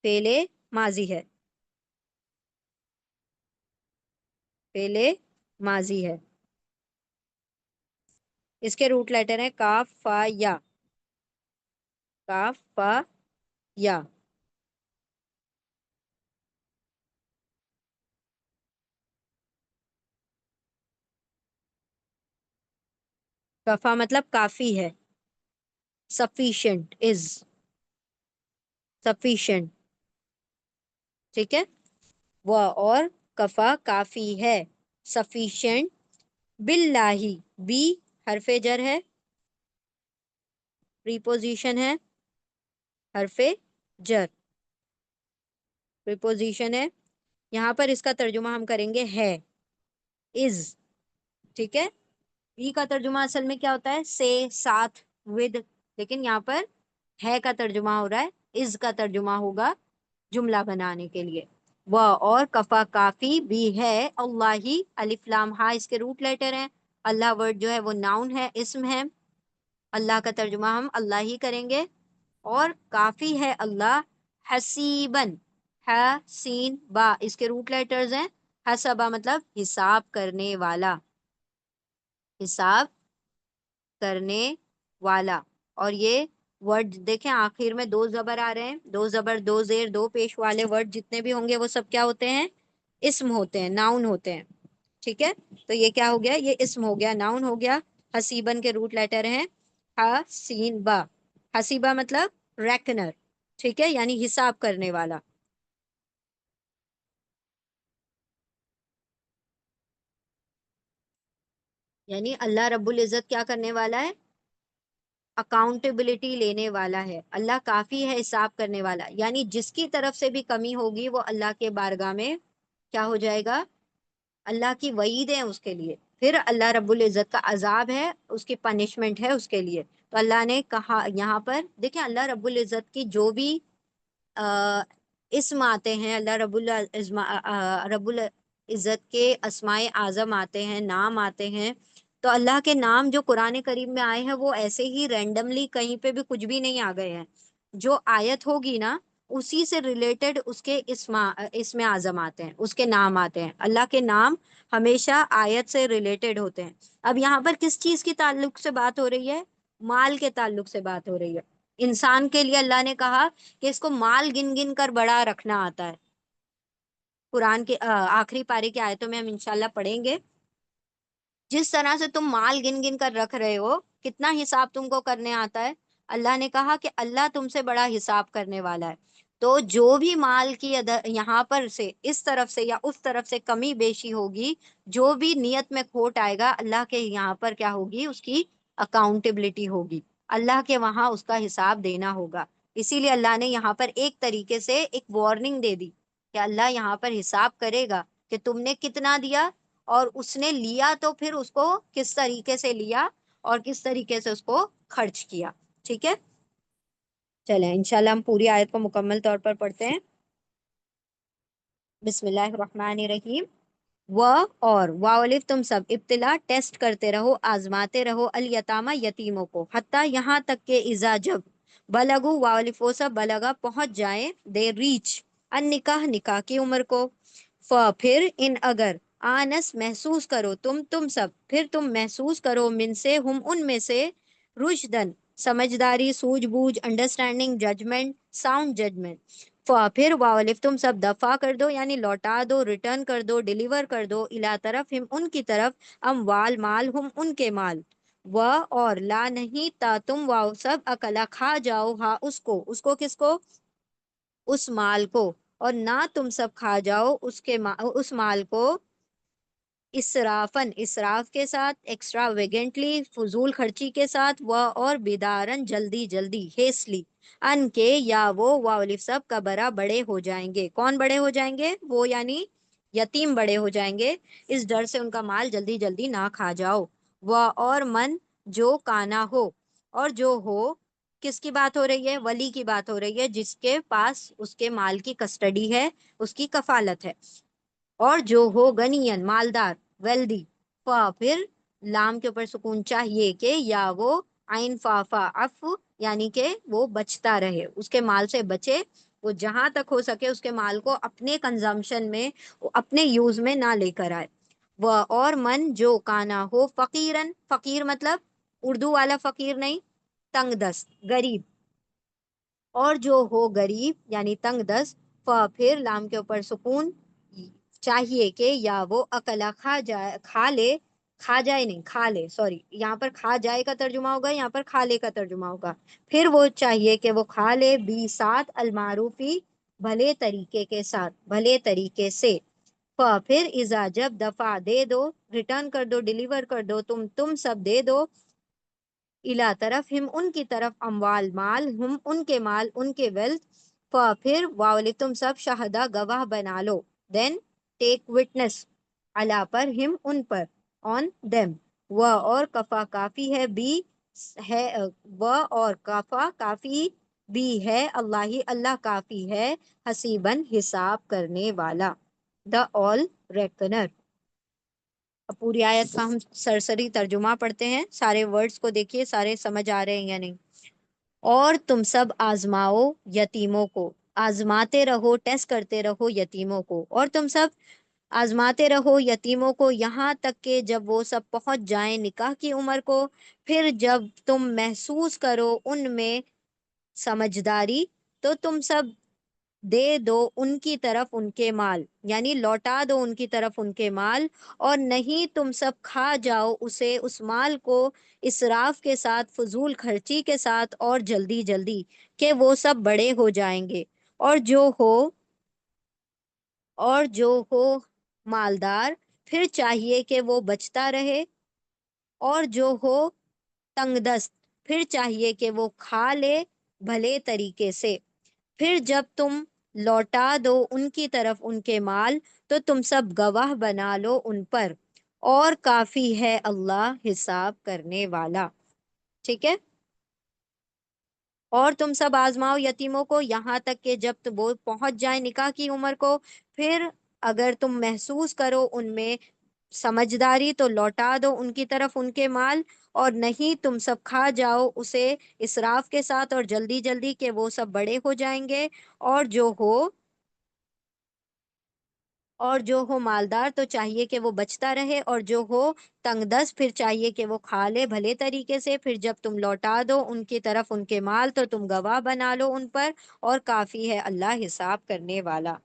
پہلے ماضی ہے، پہلے ماضی ہے. اس کے روٹ لیٹر ہیں کاف، فا، یا. کاف، فا، یا. کفا مطلب کافی ہے، sufficient is sufficient. ٹھیک ہے. وہ، اور، کفا کافی ہے، sufficient. باللہ، بی حرف جر ہے، پریپوزیشن ہے، حرف جر، پریپوزیشن ہے. یہاں پر اس کا ترجمہ ہم کریں گے ہے، از. ٹھیک ہے. بی کا ترجمہ اصل میں کیا ہوتا ہے؟ سے، ساتھ، ود. لیکن یہاں پر ہے کا ترجمہ ہو رہا ہے، از کا ترجمہ ہوگا جملہ بنانے کے لیے. وہ، اور، کفا کافی، بھی ہے، اللہ ہی، الف لام ہا اس کے روٹ لیٹر ہیں. اللہ ورڈ جو ہے وہ ناؤن ہے، اسم ہے. اللہ کا ترجمہ ہم اللہ ہی کریں گے. اور کافی ہے اللہ، حسیبن، سین با اس کے روٹ لیٹرز ہیں. حسبا مطلب حساب کرنے والا، حساب کرنے والا. اور یہ ورڈ دیکھیں آخر میں دو زبر آ رہے ہیں، دو زبر دو زیر دو پیش والے ورڈ جتنے بھی ہوں گے وہ سب کیا ہوتے ہیں؟ اسم ہوتے ہیں، ناؤن ہوتے ہیں. ٹھیک ہے، تو یہ کیا ہو گیا؟ یہ اسم ہو گیا، ناؤن ہو گیا. حسیبن کے روٹ لیٹر ہیں سین با. حسیبہ مطلب ریکنر، ٹھیک ہے، یعنی حساب کرنے والا. یعنی اللہ رب العزت کیا کرنے والا ہے؟ اکاؤنٹیبلٹی لینے والا ہے. اللہ کافی ہے حساب کرنے والا، یعنی جس کی طرف سے بھی کمی ہوگی وہ اللہ کے بارگاہ میں کیا ہو جائے گا؟ اللہ کی وعید ہے اس کے لیے، پھر اللہ رب العزت کا عذاب ہے، اس کی پنشمنٹ ہے اس کے لیے. تو اللہ نے کہا یہاں پر دیکھیں اللہ رب العزت کی جو بھی اسم آتے ہیں، اللہ رب العزت کے اسماء اعظم آتے ہیں، نام آتے ہیں، تو اللہ کے نام جو قرآن کریم میں آئے ہیں وہ ایسے ہی رینڈملی کہیں پہ بھی کچھ بھی نہیں آ گئے ہیں. جو آیت ہوگی نا اسی سے ریلیٹڈ اس کے اسم اعظم آتے ہیں، اس کے نام آتے ہیں. اللہ کے نام ہمیشہ آیت سے ریلیٹڈ ہوتے ہیں. اب یہاں پر کس چیز کی تعلق سے بات ہو رہی ہے؟ مال کے تعلق سے بات ہو رہی ہے. انسان کے لیے اللہ نے کہا کہ اس کو مال گن گن کر بڑا رکھنا آتا ہے. قرآن کے آخری پارے کی آیتوں میں ہم انشاءاللہ پڑھیں گے. جس طرح سے تم مال گن گن کر رکھ رہے ہو، کتنا حساب تم کو کرنے آتا ہے؟ اللہ نے کہا کہ اللہ تم سے بڑا حساب کرنے والا ہے. تو جو بھی مال کی یہاں پر سے اس طرف سے یا اس طرف سے کمی بیشی ہوگی، جو بھی نیت میں کھوٹ آئے گا، اللہ کے یہاں پر کیا ہوگی؟ اس کی اکاؤنٹیبلٹی ہوگی، اللہ کے وہاں اس کا حساب دینا ہوگا. اسی لیے اللہ نے یہاں پر ایک طریقے سے ایک وارننگ دے دی کہ اللہ یہاں پر حساب کرے گا کہ تم نے کتنا دیا، اور اس نے لیا تو پھر اس کو کس طریقے سے لیا اور کس طریقے سے اس کو خرچ کیا. ٹھیک ہے، چلیں انشاءاللہ ہم پوری آیت کو مکمل طور پر پڑھتے ہیں. بسم اللہ الرحمن الرحیم. و اور واولف تم سب ابتلا ٹیسٹ کرتے رہو، آزماتے رہو، الیتامہ یتیموں کو، حتیٰ یہاں تک کہ اذا جب بلغو واولف وہ سب بلغا پہنچ جائیں، دے ریچ ان نکاح نکاح کی عمر کو. پھر ان اگر آنس محسوس کرو تم سب، پھر تم محسوس کرو من سے ہم ان میں سے، رشدن سمجھداری، سوجھ بوجھ، انڈرسٹینڈنگ، ججمنٹ، ساؤنڈ ججمنٹ. پھر واولف تم سب دفع کر دو، یعنی لوٹا دو، ریٹرن کر دو، ڈیلیور کر دو، الا طرف ہم ان کی طرف، اموال مال ہم ان کے مال، و اور لا نہیں تا تم واؤ سب اکلا کھا جاؤ، ہاں اس کو کس کو؟ اس مال کو. اور نہ تم سب کھا جاؤ اس مال کو اسرافن اسراف کے ساتھ، ایکسٹرا ویگنٹلی فضول خرچی کے ساتھ، وہ اور بیدارن جلدی جلدی ہیسلی، ان کے یا وہ واولف سب کا برا بڑے ہو جائیں گے. کون بڑے ہو جائیں گے؟ وہ یعنی یتیم بڑے ہو جائیں گے، اس ڈر سے ان کا مال جلدی جلدی نہ کھا جاؤ. وہ اور من جو کانا ہو، اور جو ہو کس کی بات ہو رہی ہے؟ ولی کی بات ہو رہی ہے، جس کے پاس اس کے مال کی کسٹڈی ہے، اس کی کفالت ہے. اور جو ہو غنین مالدار، ویلدی، پھر لام کے اوپر سکون چاہیے کہ یا وہ عین فافا اف، یعنی کہ وہ بچتا رہے، اس کے مال سے بچے، وہ جہاں تک ہو سکے اس کے مال کو اپنے کنزمپشن میں، اپنے یوز میں نہ لے کر آئے. وہ اور من جو کانا ہو فقیرن، فقیر مطلب اردو والا فقیر نہیں، تنگ دست، غریب. اور جو ہو غریب یعنی تنگ دست، پھر لام کے اوپر سکون چاہیے کہ یا وہ اکلا کھا لے، کھا جائے نہیں کھا لے، سوری یہاں پر کھا جائے کا ترجمہ ہوگا، یہاں پر کھا لے کا ترجمہ ہوگا. پھر وہ چاہیے کہ وہ کھا لے بھی ساتھ المعروفی، بھلے طریقے کے ساتھ، بھلے طریقے سے. پھر اذا جب دفع دے دو، ریٹرن کر دو، ڈیلیور کر دو، تم سب دے دو، الا طرف ہم ان کی طرف، اموال مال، ہم ان کے مال، ان کے ویلتھ. پھر واولی تم سب شہدا گواہ بنا لو، دین ٹیک وٹنس، علا پر، ہم ان پر، آن دیم. و اور کفا کافی ہے، بھی ہے، و اور کفا کافی بھی ہے، اللہ ہی اللہ کافی ہے، حسیبن حساب کرنے والا، دا آل ریکنر. اب پوری آیت کا ہم سرسری ترجمہ پڑھتے ہیں، سارے ورڈز کو دیکھیے، سارے سمجھ آ رہے ہیں یا نہیں. اور تم سب آزماؤ یتیموں کو، آزماتے رہو، ٹیسٹ کرتے رہو یتیموں کو، اور تم سب آزماتے رہو یتیموں کو یہاں تک کہ جب وہ سب پہنچ جائیں نکاح کی عمر کو، پھر جب تم محسوس کرو ان میں سمجھداری تو تم سب دے دو ان کی طرف ان کے مال، یعنی لوٹا دو ان کی طرف ان کے مال، اور نہیں تم سب کھا جاؤ اسے، اس مال کو، اسراف کے ساتھ، فضول خرچی کے ساتھ، اور جلدی جلدی، کہ وہ سب بڑے ہو جائیں گے، اور جو ہو مالدار، پھر چاہیے کہ وہ بچتا رہے، اور جو ہو تنگ دست، پھر چاہیے کہ وہ کھا لے بھلے طریقے سے، پھر جب تم لوٹا دو ان کی طرف ان کے مال تو تم سب گواہ بنا لو ان پر، اور کافی ہے اللہ حساب کرنے والا۔ ٹھیک ہے؟ اور تم سب آزماؤ یتیموں کو یہاں تک کہ جب وہ پہنچ جائیں نکاح کی عمر کو، پھر اگر تم محسوس کرو ان میں سمجھداری تو لوٹا دو ان کی طرف ان کے مال، اور نہیں تم سب کھا جاؤ اسے اسراف کے ساتھ اور جلدی جلدی، کہ وہ سب بڑے ہو جائیں گے، اور جو ہو مالدار تو چاہیے کہ وہ بچتا رہے، اور جو ہو تنگ دست پھر چاہیے کہ وہ کھا لے بھلے طریقے سے، پھر جب تم لوٹا دو ان کی طرف ان کے مال تو تم گواہ بنا لو ان پر، اور کافی ہے اللہ حساب کرنے والا۔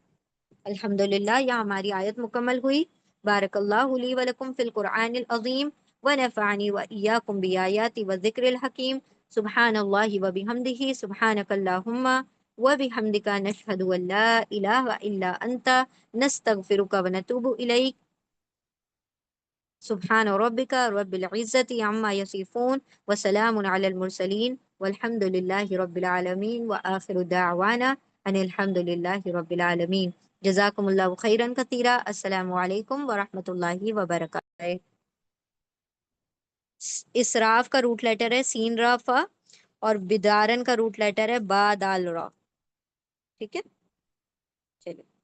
الحمدللہ، یہاں ہماری آیت مکمل ہوئی۔ بارک اللہ لی ولکم فی القرآن العظیم، ونفعنی وإیاکم بآیات وذکر الحکیم۔ سبحان اللہ وبحمدہ، سبحانک اللہم وبحمدک، نشہد ان لا الہ الا انت، نستغفرک ونتوب الیک۔ سبحان ربک رب العزت عما یصفون، وسلام علی المرسلین، والحمد للہ رب العالمین، وآخر دعوانا ان الحمد للہ رب العالمین۔ جزاکم اللہ خیرا کثیرا۔ السلام علیکم ورحمۃ اللہ وبرکاتہ۔ اسراف کا روٹ لیٹر ہے سین را فا، اور بدارن کا روٹ لیٹر ہے با دال را۔ ٹھیک ہے، چلیے۔